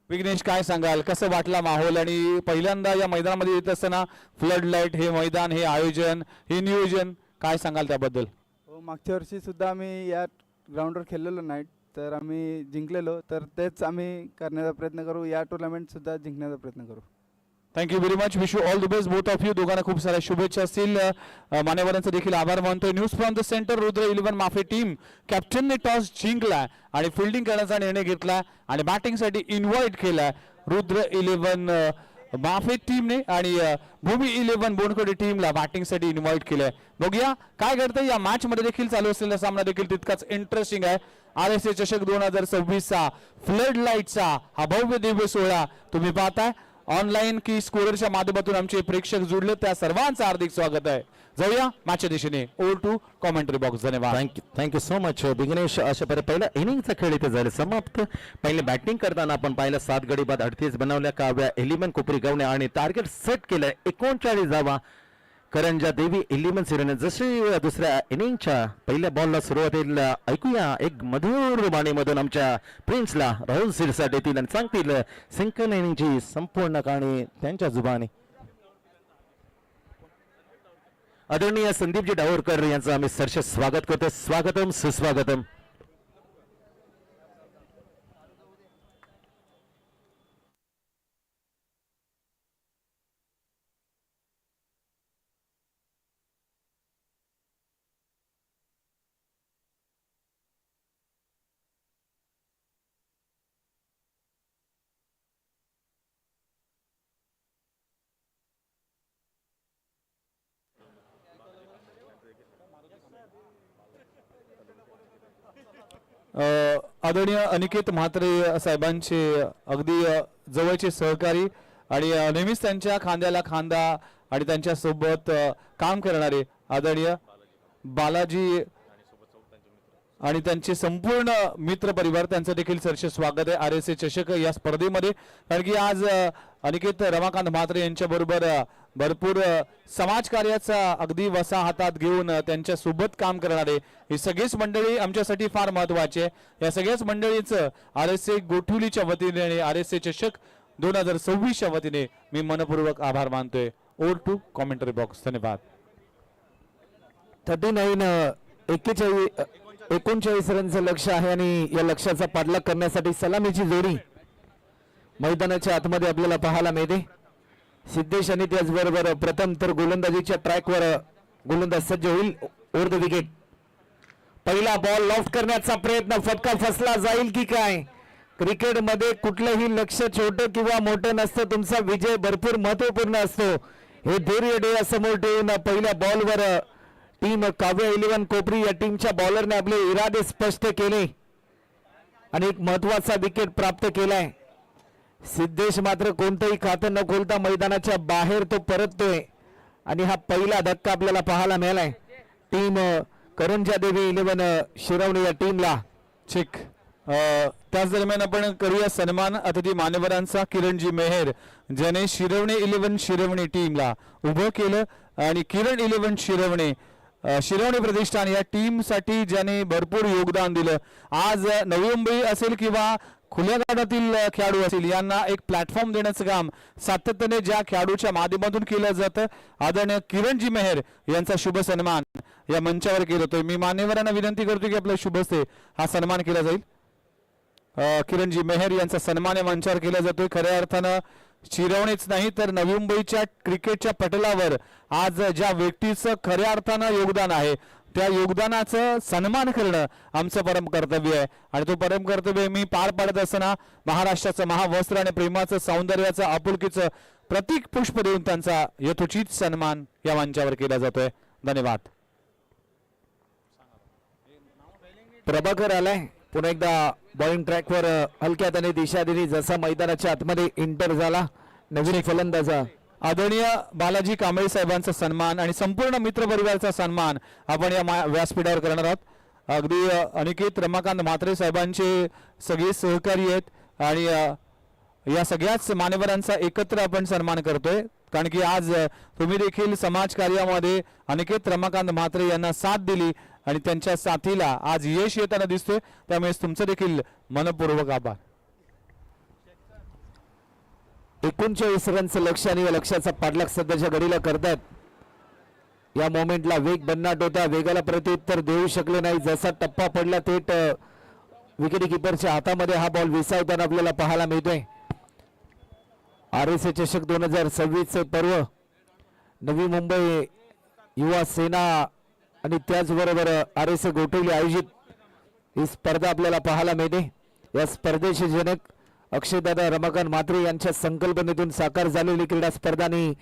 विघ्नेश काय सांगाल? कसं वाटला माहोल? आणि पहिल्यांदा या मैदानामध्ये येत असताना फ्लड लाईट, हे मैदान, हे आयोजन, हे नियोजन, काय सांगाल त्याबद्दल? हो, मागच्या वर्षी सुद्धा आम्ही या ग्राउंडवर खेळलेलो नाईट, तर आम्ही जिंकलेलो, तर तेच आम्ही करण्याचा प्रयत्न करू. या टुर्नामेंट सुद्धा जिंकण्याचा प्रयत्न करू. Thank you very much. Wish you all the best both of you. दोघांना खूप साऱ्या शुभेच्छा असतील. मान्यवरांचा देखील आभार मानतोय. News from the centre, Rudra 11 Mafe team कॅप्टनने टॉस जिंकला आणि फिल्डिंग करण्याचा निर्णय घेतला आणि बॅटिंगसाठी इन्व्हाइट केला रुद्र 11 माफे टीमने, आणि भूमी 11 बोनकोडे टीमला बॅटिंगसाठी इन्व्हाइट केलंय. बघूया काय घडतंय. या मॅच मध्ये देखील चालू असलेला सामना देखील तितकाच इंटरेस्टिंग आहे. RSA चषक 2026चा फ्लड लाईटचा हा भव्य दिव्य सोहळा तुम्ही पाहताय ऑनलाईन की स्कोररच्या माध्यमातून. आमचे प्रेक्षक जुडले, त्या सर्वांचं हार्दिक स्वागत आहे. जाऊया मॅचच्या दिशेने. Over to commentary box. धन्यवाद. Thank you so much Vighnesh. अशा पहिला इनिंगचा खेळ इथे झाले समाप्त. पहिले बॅटिंग करताना आपण पाहिलं 7 गडी बाद 38 बनवल्या काव्या 11 कोपरी गवणे आणि टार्गेट सेट केलंय 39 धावा करंजा देवी 11 सिरने. जशी दुसऱ्या इनिंगच्या पहिल्या बॉलला सुरुवात येईल, ऐकूया एक मधुर बाणीमधून आमच्या प्रिन्सला राहुल सिरसाट येतील आणि सांगतील सिंकन इनिंगची संपूर्ण कहाणी त्यांच्या जुबानी. आदरणीय संदीपजी डावरकर यांचं आम्ही सहर्ष स्वागत करतो. स्वागतम सुस्वागतम. आदरणीय अनिकेत म्हात्रे साहेबांचे अगदी जवळचे सहकारी आणि नेहमीच त्यांच्या खांद्याला खांदा आणि त्यांच्या सोबत काम करणारे आदरणीय बालाजी आणि त्यांचे संपूर्ण मित्र परिवार, त्यांचं देखील सरसे स्वागत आहे RSA चषक या स्पर्धेमध्ये. कारण की आज अनिकेत रमाकांत म्हात्रे यांच्या बरोबर भरपूर समाजकार्याचा अगदी वसा हातात घेऊन त्यांच्या सोबत काम करणारे ही सगळीच मंडळी आमच्यासाठी फार महत्वाची आहे. या सगळ्याच मंडळीचं RSA गोठवलीच्या वतीने आणि RSA चषक 2026च्या वतीने मी मनपूर्वक आभार मानतोय. Over to commentary box. धन्यवाद. 39 रनचं लक्ष आहे आणि या लक्ष्याचा पाठलाग करण्यासाठी सलामीची जोडी मैदानाच्या आतमध्ये आपल्याला पाहायला मिळते. सिद्धेश आणि त्याचबरोबर प्रथम तर गोलंदाजीच्या ट्रॅकवर गोलंदाज सज्ज होईल. Over the wicket. पहिला बॉल लॉफ्ट करण्याचा प्रयत्न, फटका फसला जाईल की काय? क्रिकेटमध्ये कुठलंही लक्ष छोटं किंवा मोठं नसतं, तुमचा विजय भरपूर महत्वपूर्ण असतो. हे धैर्य डोळ्यासमोर ठेवून पहिल्या बॉलवर टीम काव्य 11 कोपरी या टीमच्या बॉलरने आपले इरादे स्पष्ट केले आणि एक महत्वाचा विकेट प्राप्त केलाय. सिद्धेश मात्र कोणतंही खातं न खोलता मैदानाच्या बाहेर तो परततोय आणि हा पहिला धक्का आपल्याला पाहायला मिळालाय टीम करंजा देवी 11 शिरवणे या टीमला. ठीक. त्याच दरम्यान आपण करूया सन्मान अतिथी मान्यवरांचा. किरणजी मेहर ज्याने शिरवणे 11 शिरवणे टीमला उभं केलं आणि किरण 11 शिरवणे प्रतिष्ठान या टीम साठी ज्याने भरपूर योगदान दिलं. आज नवी मुंबई असेल किंवा खुल्या गटातील खेळाडू असतील यांना एक प्लॅटफॉर्म देण्याचं काम सातत्याने ज्या खेळाडूच्या माध्यमातून केलं जातं, आदरणीय किरणजी मेहर यांचा शुभ सन्मान या मंचावर केला जातोय. मी मान्यवरांना विनंती करतो की आपल्या शुभ हस्ते हा सन्मान केला जाईल. किरणजी मेहर यांचा सन्मान या मंचावर केला जातोय. खऱ्या अर्थानं शिरवणेच नाही तर नवी मुंबईच्या क्रिकेटच्या पटलावर आज ज्या व्यक्तीचं खऱ्या अर्थानं योगदान आहे त्या योगदानाचं सन्मान करणं आमचं परम कर्तव्य आहे आणि तो परम कर्तव्य मी पार पाडत असताना महाराष्ट्राचं महावस्त्र आणि प्रेमाचं सौंदर्याचं आपुलकीचं प्रतीक पुष्प देऊन त्यांचा यथोचित सन्मान या मंचावर केला जातोय. धन्यवाद. प्रभाकर आलाय पुन्हा एकदा बॉलिंग ट्रॅकवर हलक्या त्याने दिशा दिली जसा मैदानाच्या आतमध्ये इंटर झाला नवीन फलंदाजा. आदरणीय बालाजी कांबळे साहेबांचा सन्मान आणि संपूर्ण मित्र परिवाराचा सन्मान आपण या व्यासपीठावर करणार आहोत. अगदी अनिकेत रमाकांत म्हात्रे साहेबांचे सगळे सहकारी आहेत आणि या सगळ्याच मान्यवरांचा एकत्र आपण सन्मान करतोय. कारण की आज तुम्ही देखील समाज कार्यामध्ये अनिकेत रमाकांत म्हात्रे यांना साथ दिली आणि त्यांच्या साथीला आज यश येताना दिसतोय. त्यामुळे तुमचं देखील मनपूर्वक आभार. 39 रनचं लक्ष आणि या लक्ष्याचा पाठलाग सध्याच्या घडीला करतायत. या मोमेंटला वेग भन्नाट होता, वेगाला प्रत्युत्तर देऊ शकले नाही. जसा टप्पा पडला थेट विकेट किपरच्या हातामध्ये हा बॉल विसावताना आपल्याला पाहायला मिळतोय. RSA चषक 2026 पर्व नवी मुंबई युवा सेना आणि त्याचबरोबर RSA गोठवली आयोजित ही स्पर्धा आपल्याला पाहायला मिळते. या स्पर्धेचे जनक अक्षयदादा रमाकांत म्हात्रे यांच्या संकल्पनेतून साकार झालेली क्रीडा स्पर्धा आणि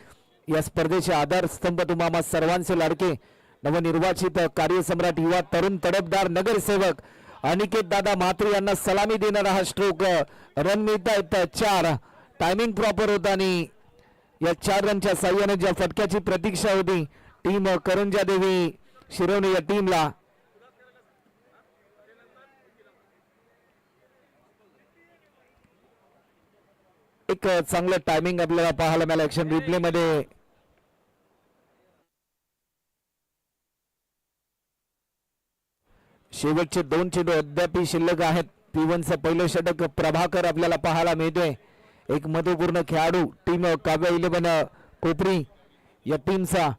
या स्पर्धेचे आधारस्तंभ तुम्हा सर्वांचे लाडके नवनिर्वाचित कार्यसम्राट युवा तरुण तडफदार नगरसेवक अनिकेत दादा म्हात्रे यांना सलामी देणारा हा स्ट्रोक. रन मिळत आहेत 4. टायमिंग प्रॉपर होता आणि या 4 रनच्या साह्याने ज्या फटक्याची प्रतीक्षा होती टीम करंजा देवी शिरवणे या टीमला एक चांगलं टायमिंग आपल्याला पाहायला मिळालं ऍक्शन रिप्ले मध्ये. शेवटचे 2 चेंडू अद्याप शिल्लक आहेत. P1चं पहिलं षटक प्रभाकर आपल्याला पाहायला मिळतोय. एक महत्वपूर्ण खेळाडू टीम काव्य 11 कोपरी या टीमचा.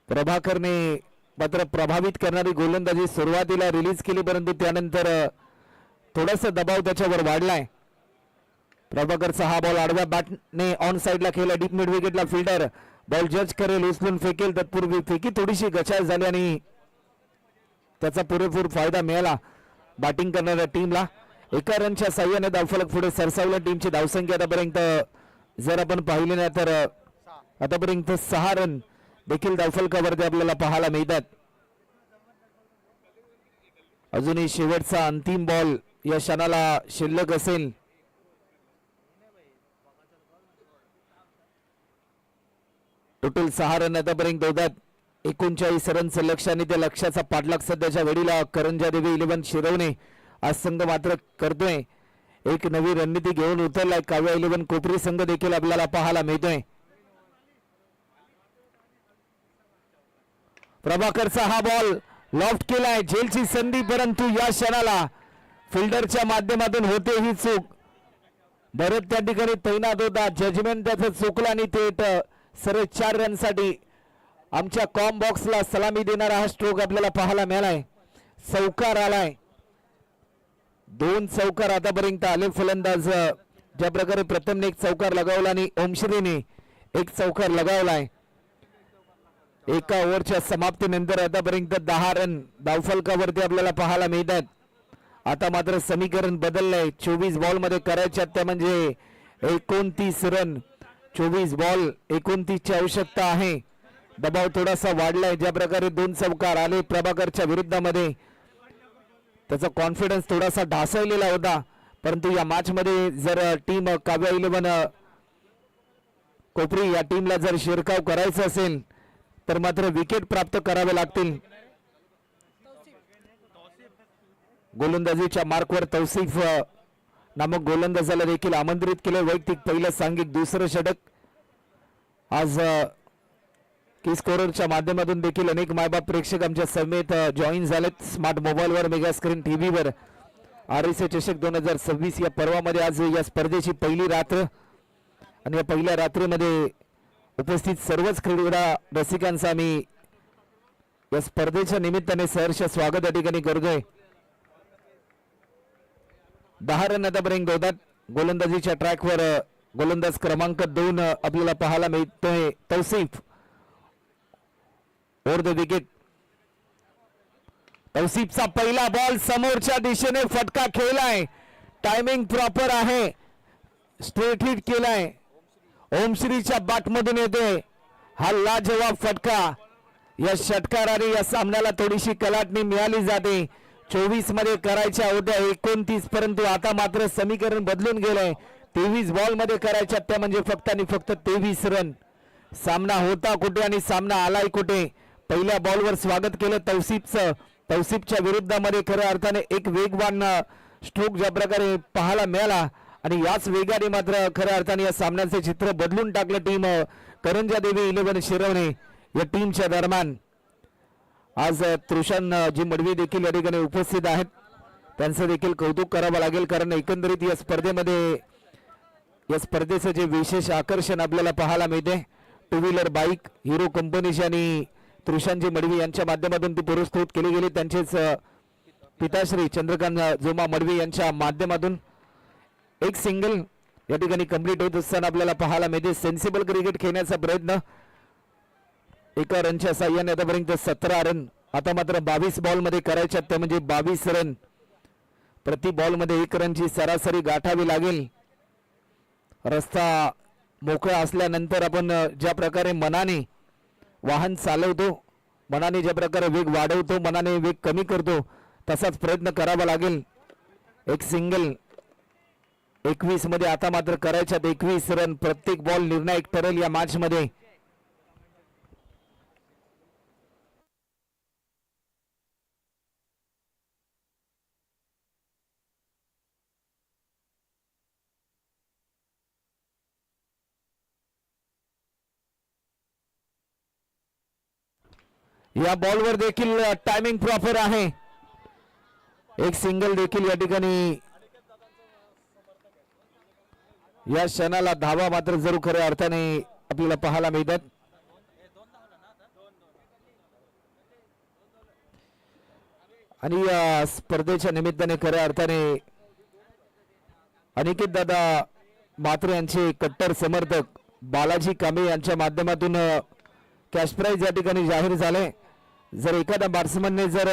प्रभाकरने मात्र प्रभावित करणारी गोलंदाजी सुरुवातीला रिलीज केली परंतु त्यानंतर थोडासा दबाव त्याच्यावर वाढलाय. प्रभाकरचा हा बॉल आडव्या बॅटने ऑन साइडला खेळला. डीप मिड विकेटला फिल्डर बॉल जज करेल, उचलून फेकेल. तत्पूर्वी फेकी थोडीशी गचाळ झाली आणि त्याचा पुरेपूर फायदा मिळाला बॅटिंग करणाऱ्या टीमला. 1 रनच्या साह्याने धावफलक पुढे सरसावलं. टीमची धावसंख्या आतापर्यंत जर आपण पाहिली नाही तर आतापर्यंत 6 रन देखील धावफलकावरती आपल्याला पाहायला मिळतात. अजूनही शेवटचा अंतिम बॉल या क्षणाला शिल्लक असेल. टोटल 6 रन आतापर्यंत होतात. 39 रनचं लक्ष आणि त्या लक्ष्याचा पाठलाग सध्याच्या घडीला करंजा देवी 11 शिरवणे आज संघ मात्र करतोय. एक नवी रणनीती घेऊन उतरलाय काव्या 11 कोपरी संघ देखील आपल्याला पाहायला मिळतोय. प्रभाकरचा हा बॉल लॉफ्ट केलाय, झेलची संधी, परंतु या क्षणाला फिल्डरच्या माध्यमातून होते ही चूक. भरत त्या ठिकाणी तैनात होता, जजमेंट त्याचं चुकलं आणि थेट सरळ 4 रनसाठी आमच्या कॉम बॉक्सला सलामी देणारा हा स्ट्रोक आपल्याला पाहायला मिळालाय. चौकार आलाय, 2 चौकार आतापर्यंत आले. फलंदाज ज्या प्रकारे प्रथमने एक चौकार लगावला आणि ओमश्रीने एक चौकार लगावलाय. एका ओव्हरच्या समाप्तीनंतर आतापर्यंत 10 रन धावफलकावरती आपल्याला पाहायला मिळतात. आता मात्र समीकरण बदललंय. 24 बॉल मध्ये करायच्या त्या म्हणजे 29 रन. 24 बॉल 29 ची आवश्यकता आहे. दबाव थोडासा वाढलाय. ज्या प्रकारे 2 चौकार आले प्रभाकरच्या विरुद्धामध्ये, त्याचा कॉन्फिडन्स थोडासा ढासळलेला होता. परंतु या मॅच मध्ये जर टीम काव्या 11 कोपरी या टीमला जर शिरकाव करायचा असेल तर मात्र विकेट प्राप्त करावे लागतील. गोलंदाजीच्या मार्कवर तौसिफ नामक गोलंदाजाला देखील आमंत्रित केले. वैयक्तिक पहिलं सांघिक दुसरं षटक. आज की स्कोररच्या माध्यमातून देखील अनेक मायबाप प्रेक्षक आमच्या समेत जॉईन झालेत. स्मार्ट मोबाईलवर, मेगा स्क्रीन टीव्हीवर. RSA चषक 2026 या पर्वामध्ये आज या स्पर्धेची पहिली रात्र आणि या पहिल्या रात्रीमध्ये उपस्थित सर्वच क्रीडा रसिकांचा आम्ही या स्पर्धेच्या निमित्ताने सहर्ष स्वागत या ठिकाणी करतोय. 10 रन आतापर्यंत होतात. गोलंदाजीच्या ट्रॅकवर गोलंदाज क्रमांक 2 आपल्याला पाहायला मिळतोय तौसिफ ओव्हर द विकेट. तौसिफचा पहिला बॉल समोरच्या दिशेने फटका खेळलाय. टायमिंग प्रॉपर आहे. स्ट्रेट हिट केलाय. ओमश्रीच्या बॅटमधून येतोय हा लाजवाब फटका. या षटकाराने या सामन्याला थोडीशी कलाटणी मिळाली जाते. 24 मध्ये करायच्या होत्या 29, परंतु आता मात्र समीकरण बदलून गेलंय. 23 बॉल मध्ये करायच्या त्या म्हणजे फक्त आणि फक्त 23 रन. सामना होता कुठे आणि सामना आलाय कुठे. पहिल्या बॉलवर स्वागत केलं तौसिफचं. तौसिफच्या विरुद्धामध्ये खऱ्या अर्थाने एक वेगवान स्ट्रोक ज्या प्रकारे पाहायला मिळाला आणि याच वेगाने मात्र खऱ्या अर्थाने या सामन्याचे चित्र बदलून टाकलं टीम करंजा देवी 11 शिरवणे या टीमच्या दरम्यान. आज तृषान जी मडवी देखील या ठिकाणी उपस्थित आहेत. त्यांचं देखील कौतुक करावं लागेल, कारण एकंदरीत या स्पर्धेमध्ये या स्पर्धेचं जे विशेष आकर्षण आपल्याला पाहायला मिळते, 2 व्हीलर बाईक हिरो कंपनीची आणि तृषानजी मडवी यांच्या माध्यमातून ती पुरस्कृत केली गेली. त्यांचेच पिताश्री चंद्रकांत जोमा मडवी यांच्या माध्यमातून एक सिंगल या ठिकाणी कंप्लीट होत असताना आपल्याला पाहायला मिळते. सेन्सिबल क्रिकेट खेळण्याचा प्रयत्न. एका रनच्या साह्याने आतापर्यंत 17 रन. आता मात्र 22 बॉल मध्ये करायच्या त्या म्हणजे 22 रन. प्रति बॉल मध्ये 1 रनची सरासरी गाठावी लागेल. रस्ता मोकळा असल्यानंतर आपण ज्या प्रकारे मनाने वाहन चालवतो, मनाने ज्या प्रकारे वेग वाढवतो, मनाने वेग कमी करतो, तसाच प्रयत्न करावा लागेल. एक सिंगल 21 मध्ये आता मात्र करायच्यात 21 रन. प्रत्येक बॉल निर्णायक ठरेल या मॅच मध्ये. या बॉलवर देखील टायमिंग प्रॉपर आहे. एक सिंगल देखील या ठिकाणी या क्षणाला धावा मात्र जरूर खऱ्या अर्थाने आपल्याला पाहायला मिळतात. आणि या स्पर्धेच्या निमित्ताने खऱ्या अर्थाने अनिकेत दादा मात्र यांचे कट्टर समर्थक बालाजी कांबे यांच्या माध्यमातून कॅश प्राइज या ठिकाणी जाहीर झाले. जर एखाद्या बॅट्समनने जर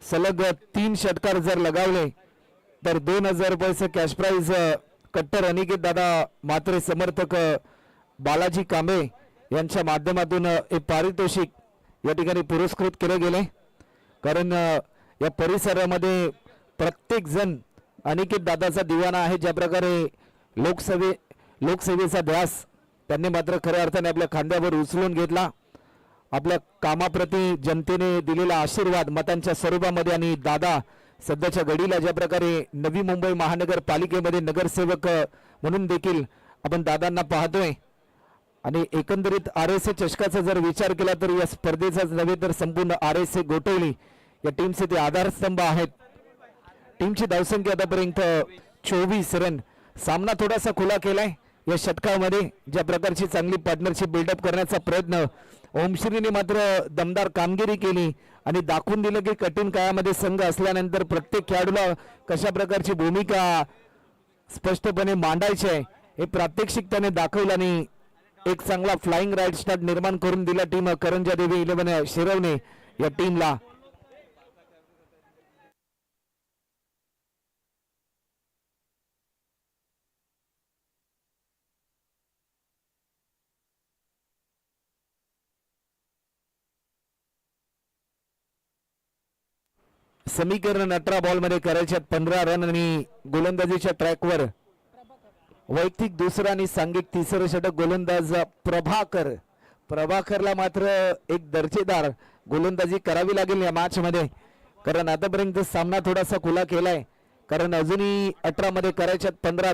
सलग 3 षटकार जर लगावले तर 2000 रुपयाचं कॅश प्राइज कट्टर अनिकेत दादा मात्रे समर्थक बालाजी कांबे यांच्या माध्यमातून एक पारितोषिक या ठिकाणी पुरस्कृत केले गेले, कारण या परिसरामध्ये प्रत्येक जण अनिकेत दादाचा दिवाना आहे. ज्या प्रकारे लोकसेवेचा ध्यास त्यांनी मात्र खऱ्या अर्थाने आपल्या खांद्यावर उचलून घेतला. आपल्या कामाप्रती जनतेने दिलेला आशीर्वाद मतांच्या स्वरूपामध्ये, आणि दादा सध्याच्या घडीला ज्या प्रकारे नवी मुंबई महानगरपालिकेमध्ये नगरसेवक म्हणून देखील आपण दादांना पाहतोय. आणि एकंदरीत RSA चषकाचा जर विचार केला तर या स्पर्धेचाच नव्हे तर संपूर्ण RSA गोटवली या टीमचे ते आधारस्तंभ आहेत. टीमची धावसंख्या आतापर्यंत 24 रन. सामना थोडासा खुला केलाय या षटकामध्ये. ज्या प्रकारची चांगली पार्टनरशिप बिल्डअप करण्याचा प्रयत्न ओमश्रीने मात्र दमदार कामगिरी केली आणि दाखवून दिलं की कठीण काळामध्ये संघ असल्यानंतर प्रत्येक खेळाडूला कशा प्रकारची भूमिका स्पष्टपणे मांडायची आहे हे प्रात्यक्षिक त्याने दाखवलं आणि एक चांगला फ्लाइंग राईट स्टार्ट निर्माण करून दिला टीम करंजा देवी 11 शिरवणे या टीमला. समीकरण 18 बॉलमध्ये करायच्यात 15 रन आणि गोलंदाजीच्या ट्रॅकवर वैयक्तिक दुसरा आणि सांघिक तिसरं षटक गोलंदाज प्रभाकरला मात्र एक दर्जेदार गोलंदाजी करावी लागेल या मॅच मध्ये, कारण आतापर्यंत सामना थोडासा खुला केलाय. कारण अजूनही 18 मध्ये करायच्यात 15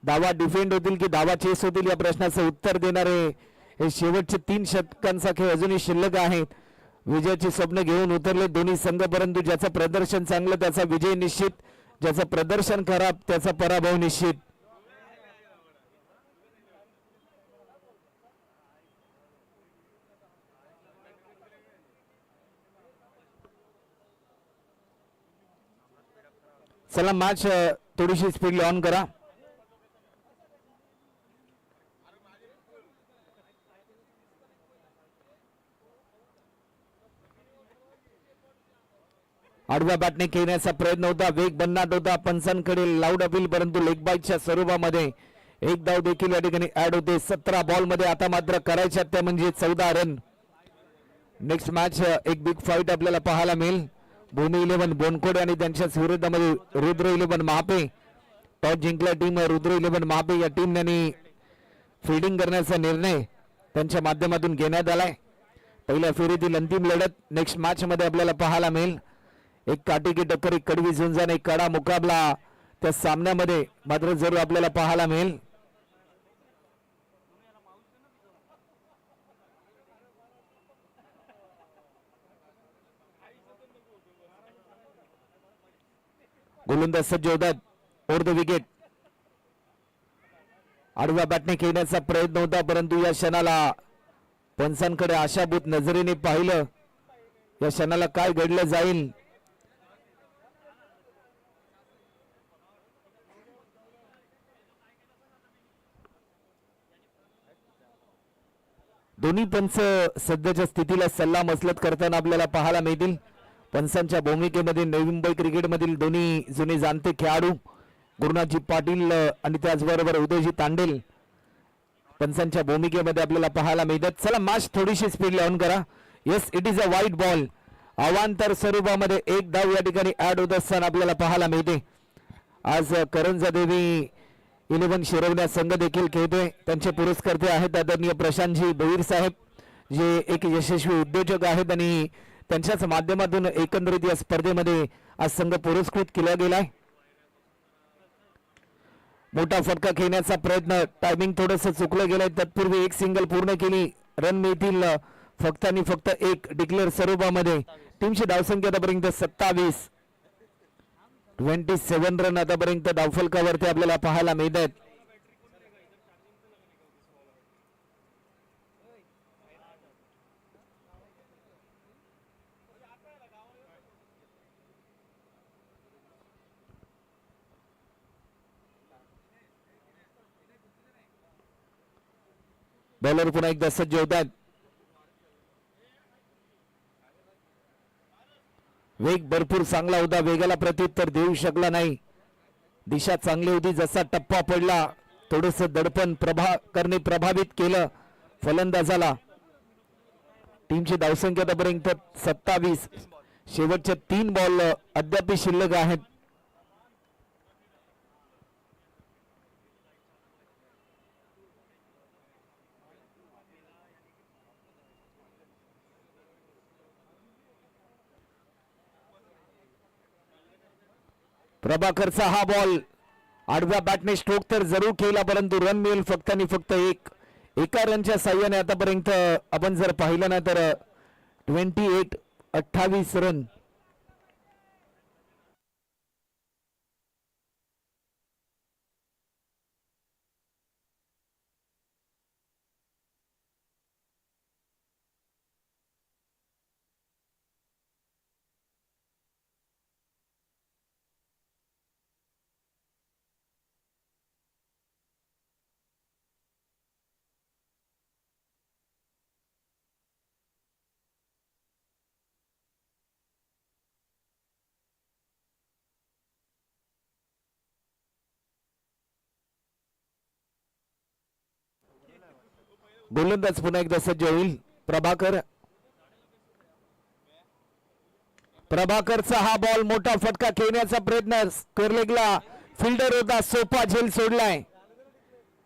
धावा डिफेंड होतील की धावा चेस होतील या प्रश्नाचं उत्तर देणारे हे शेवटचे 3 षटकांचा खेळ अजूनही शिल्लक आहेत. विजयाची स्वप्न घेऊन उतरले दोन्ही संघ, परंतु ज्याचं प्रदर्शन चांगलं त्याचा विजय निश्चित, ज्याचं प्रदर्शन खराब त्याचा पराभव निश्चित. चला मॅच थोडीशी स्पीड ऑन करा. आडव्या बॅटने खेळण्याचा प्रयत्न होता, वेग भन्नाट होता, पंचांकडे लाऊड अपील, परंतु लेग बाईटच्या स्वरूपामध्ये एक धाव देखील या ठिकाणी ऍड होते. 17 बॉल मध्ये आता मात्र करायच्या त्या म्हणजे 14 रन. नेक्स्ट मॅच एक बिग फाईट आपल्याला पाहायला मिळेल. भूमी 11 बोनकोडे आणि त्यांच्याच विरोधामध्ये रुद्र 11 महापे. टॉस जिंकला टीम रुद्र 11 महापे या टीमने फिल्डिंग करण्याचा निर्णय त्यांच्या माध्यमातून घेण्यात आलाय. पहिल्या फेरीतील अंतिम लढत नेक्स्ट मॅच मध्ये आपल्याला पाहायला मिळेल. एक काटेकी टक्कर, एक कडवी झुंजान, एक कडा मुकाबला त्या सामन्यामध्ये मात्र जरूर आपल्याला पाहायला मिळेल. गोलंदाज सज्ज होतात ओव्हर द विकेट. आडव्या बॅटने खेळण्याचा प्रयत्न होता, परंतु या क्षणाला पंचांकडे आशाभूत नजरेने पाहिलं. या क्षणाला काय घडलं जाईल दोन्ही पंच सध्याच्या स्थितीला सल्ला मसलत करताना आपल्याला पाहायला मिळतील. पंचांच्या भूमिकेमध्ये नवी मुंबई क्रिकेटमधील दोन्ही जुने जाणते खेळाडू गुरुनाथजी पाटील आणि त्याचबरोबर उदयजी तांडेल पंचांच्या भूमिकेमध्ये आपल्याला पाहायला मिळतात. चला मॅच थोडीशी स्पीड लावून करा. येस, इट इज अ वाईट बॉल. अवांतर स्वरूपामध्ये एक धाव या ठिकाणी ऍड होत असताना आपल्याला पाहायला मिळते. आज करंजा देवी 11 शिरवण्या संघ देखील खेळतोय. त्यांचे पुरस्कर्ते आहेत आदरणीय प्रशांतजी भोईर साहेब, जे एक यशस्वी उद्योजक आहेत आणि त्यांच्याच माध्यमातून एकंदरीत या स्पर्धेमध्ये आज संघ पुरस्कृत केला गेलाय. मोठा फटका खेळण्याचा प्रयत्न, टायमिंग थोडंसं चुकलं गेलंय. तत्पूर्वी एक सिंगल पूर्ण केली. रन मिळतील फक्त आणि फक्त एक डिक्लेअर स्वरूपामध्ये. टीमची धावसंख्या आतापर्यंत 27 रन आतापर्यंत धावफलकावरती आपल्याला पाहायला मिळत आहेत. बॉलर पुन्हा एकदा सज्ज होतात. वेग भरपूर चांगला होता, वेगाला प्रत्युत्तर देऊ शकला नाही. दिशा चांगली होती, जसा टप्पा पडला थोडस दडपण प्रभाकरने प्रभावित केलं फलंदाजाला. टीमची धावसंख्या आतापर्यंत 27. शेवटच्या 3 बॉल अद्याप शिल्लक आहेत. प्रभाकरचा हा बॉल आडव्या बॅटने स्ट्रोक तर जरूर केला, परंतु रन मिळेल फक्त आणि फक्त एका रनच्या साह्याने. आतापर्यंत आपण जर पाहिलं ना तर 28 रन. गोलंदाज पुन्हा एकदा सज्ज होईल. प्रभाकरचा हा बॉल मोठा फटका खेळण्याचा प्रयत्न करलेला फिल्डर होता, सोपा झेल सोडलाय.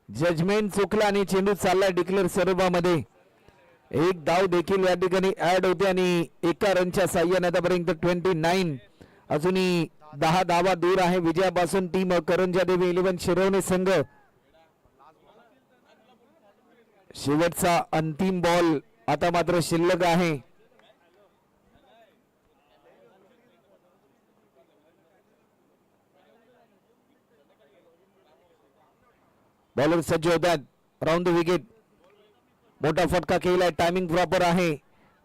जजमेंट चुकला आणि चेंडू चाललाय डिक्लेअर स्वरूपामध्ये. एक धाव देखील या ठिकाणी ऍड होते आणि एका रनच्या साह्याने आतापर्यंत 29. अजूनही 10 धावा दूर आहे विजयापासून टीम करंजा देवी 11 शिरवणे संघ. शेवटचा अंतिम बॉल आता मात्र शिल्लक आहे. बॉलर सज्ज होतात. Round the wicket. मोठा फटका केलाय, टायमिंग प्रॉपर आहे.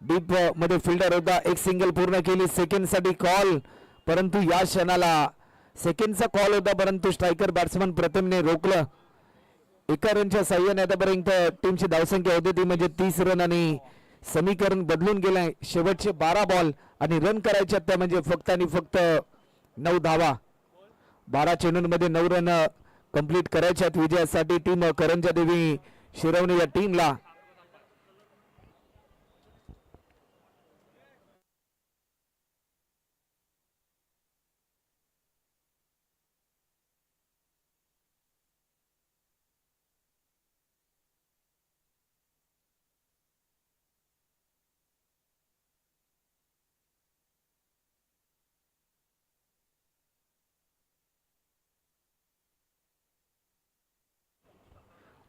डीप मध्ये फिल्डर होता, एक सिंगल पूर्ण केली. सेकंड साठी कॉल, परंतु या क्षणाला सेकंडचा कॉल होता, परंतु स्ट्रायकर बॅट्समन प्रथमने रोखलं. एका रनच्या साह्याने आतापर्यंत टीमची धावसंख्या होती ती म्हणजे 30 रन आणि समीकरण बदलून गेलंय. शेवटचे 12 बॉल आणि रन करायचे त्या म्हणजे फक्त आणि फक्त 9 धावा. 12 चेंडूंमध्ये 9 रन कंप्लीट करायच्यात विजयासाठी टीम करंजा देवी शिरवणे या टीमला.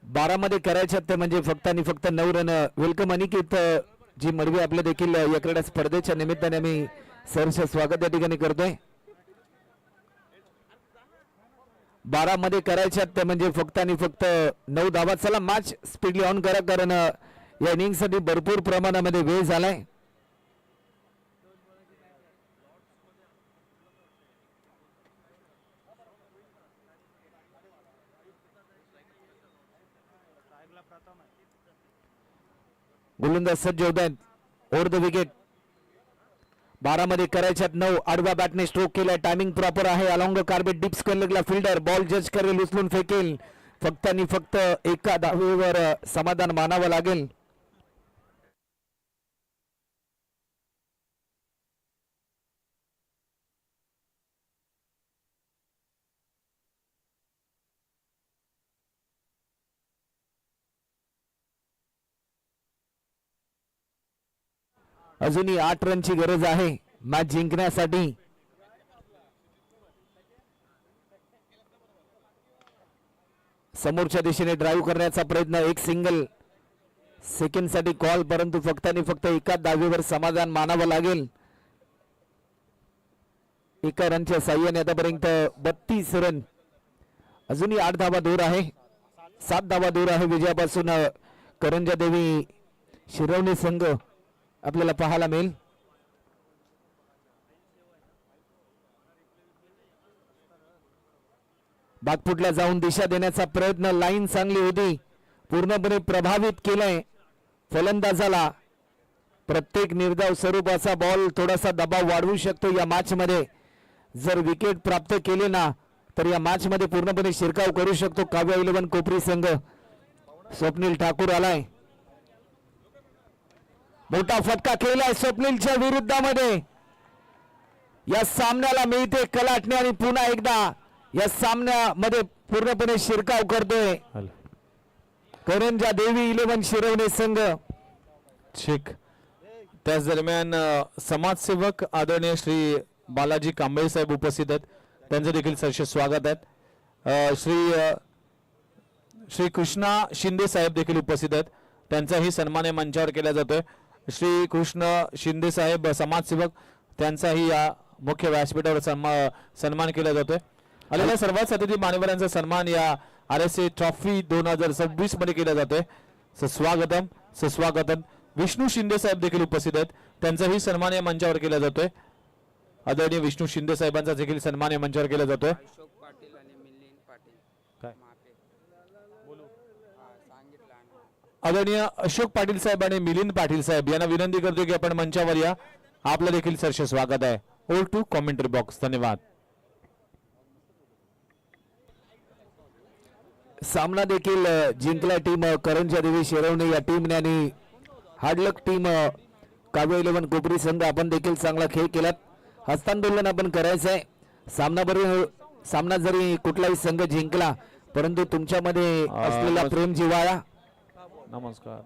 बारामध्ये करायच्यात ते म्हणजे फक्त आणि फक्त 9 रन. वेलकम अनिकेत जी मडवी आपल्या देखील या क्रीडा स्पर्धेच्या निमित्ताने आम्ही सहर्ष स्वागत या ठिकाणी करतोय. 12 मध्ये करायच्यात ते म्हणजे फक्त आणि फक्त 9 धावा. चला मॅच स्पीडली ऑन करा, कारण या इनिंग साठी भरपूर प्रमाणामध्ये वेळ झालाय. गोलंदाज सज्ज होतात. Over the wicket. 12 मध्ये करायच्यात 9. आडव्या बॅटने स्ट्रोक केलाय, टायमिंग प्रॉपर आहे. अलॉंग कार्पेट डिप्स करलेला फिल्डर बॉल जज करेल, उचलून फेकेल. फक्त आणि फक्त एका धावेवर समाधान मानावं लागेल. अजूनही 8 रनची गरज आहे मॅच जिंकण्यासाठी. समोरच्या दिशेने ड्राईव्ह करण्याचा प्रयत्न, एक सिंगल. सेकंड साठी कॉल, परंतु फक्त आणि फक्त एका धावेवर समाधान मानावं लागेल. एका रनच्या साह्याने आतापर्यंत 32 रन. अजूनही 8 धावा दूर आहे, 7 धावा दूर आहे विजयापासून करंजा देवी शिरवणे संघ आपल्याला पाहायला मिळेल. बागफुटला जाऊन दिशा देण्याचा प्रयत्न, लाईन चांगली होती, पूर्णपणे प्रभावित केलंय फलंदाजाला. प्रत्येक निर्धाव स्वरूपाचा बॉल थोडासा दबाव वाढवू शकतो या मॅच मध्ये. जर विकेट प्राप्त केले ना तर या मॅच मध्ये पूर्णपणे शिरकाव करू शकतो काव्या 11 कोपरी संघ. स्वप्नील ठाकूर आलाय. मोठा फटका केलाय स्वप्नीलच्या विरुद्धामध्ये. या सामन्याला मिळते कलाटणी आणि पुन्हा एकदा या सामन्यामध्ये पूर्णपणे शिरकाव करतोय करंजा देवी 11 शिरवणे संघ. ठीक. त्याच दरम्यान समाजसेवक आदरणीय श्री बालाजी कांबळे साहेब उपस्थित आहेत, त्यांचं देखील सहर्ष स्वागत आहे. श्री कृष्णा शिंदे साहेब देखील उपस्थित आहेत, त्यांचाही सन्मान मंचावर केला जातोय. श्री कृष्ण शिंदे साहेब समाजसेवक, त्यांचाही या मुख्य व्यासपीठावर सन्मान केला जातोय. आलेल्या सर्वात अतिथी मान्यवरांचा सन्मान या RSA ट्रॉफी 2026 मध्ये केला जातोय. सुस्वागतम सुस्वागतम. विष्णू शिंदे साहेब देखील उपस्थित आहेत, त्यांचाही सन्मान या मंचावर केला जातोय. आदरणीय विष्णू शिंदे साहेबांचा देखील सन्मान या मंचावर केला जातोय. अशोक पाटील आणि मिलिंद पाटील काय? मापे सांगितलं आणि आदरणीय अशोक पाटील साहेब आणि मिलिंद पाटील साहेब यांना विनंती करतो की आपण मंचावर या. आपलं देखील सहर्ष स्वागत आहे. ओल टू कॉमेंटरी बॉक्स. धन्यवाद. सामना देखील जिंकला टीम करंजा देवी शिरवणे या टीमने आणि हार्डलक टीम काव्य 11 कोपरी संघ. आपण देखील चांगला खेळ केलात. हस्तांदोलन आपण करायचं आहे. सामना जरी कुठलाही संघ जिंकला परंतु तुमच्यामध्ये असलेला प्रेम जिव्हाळा नमस्कार.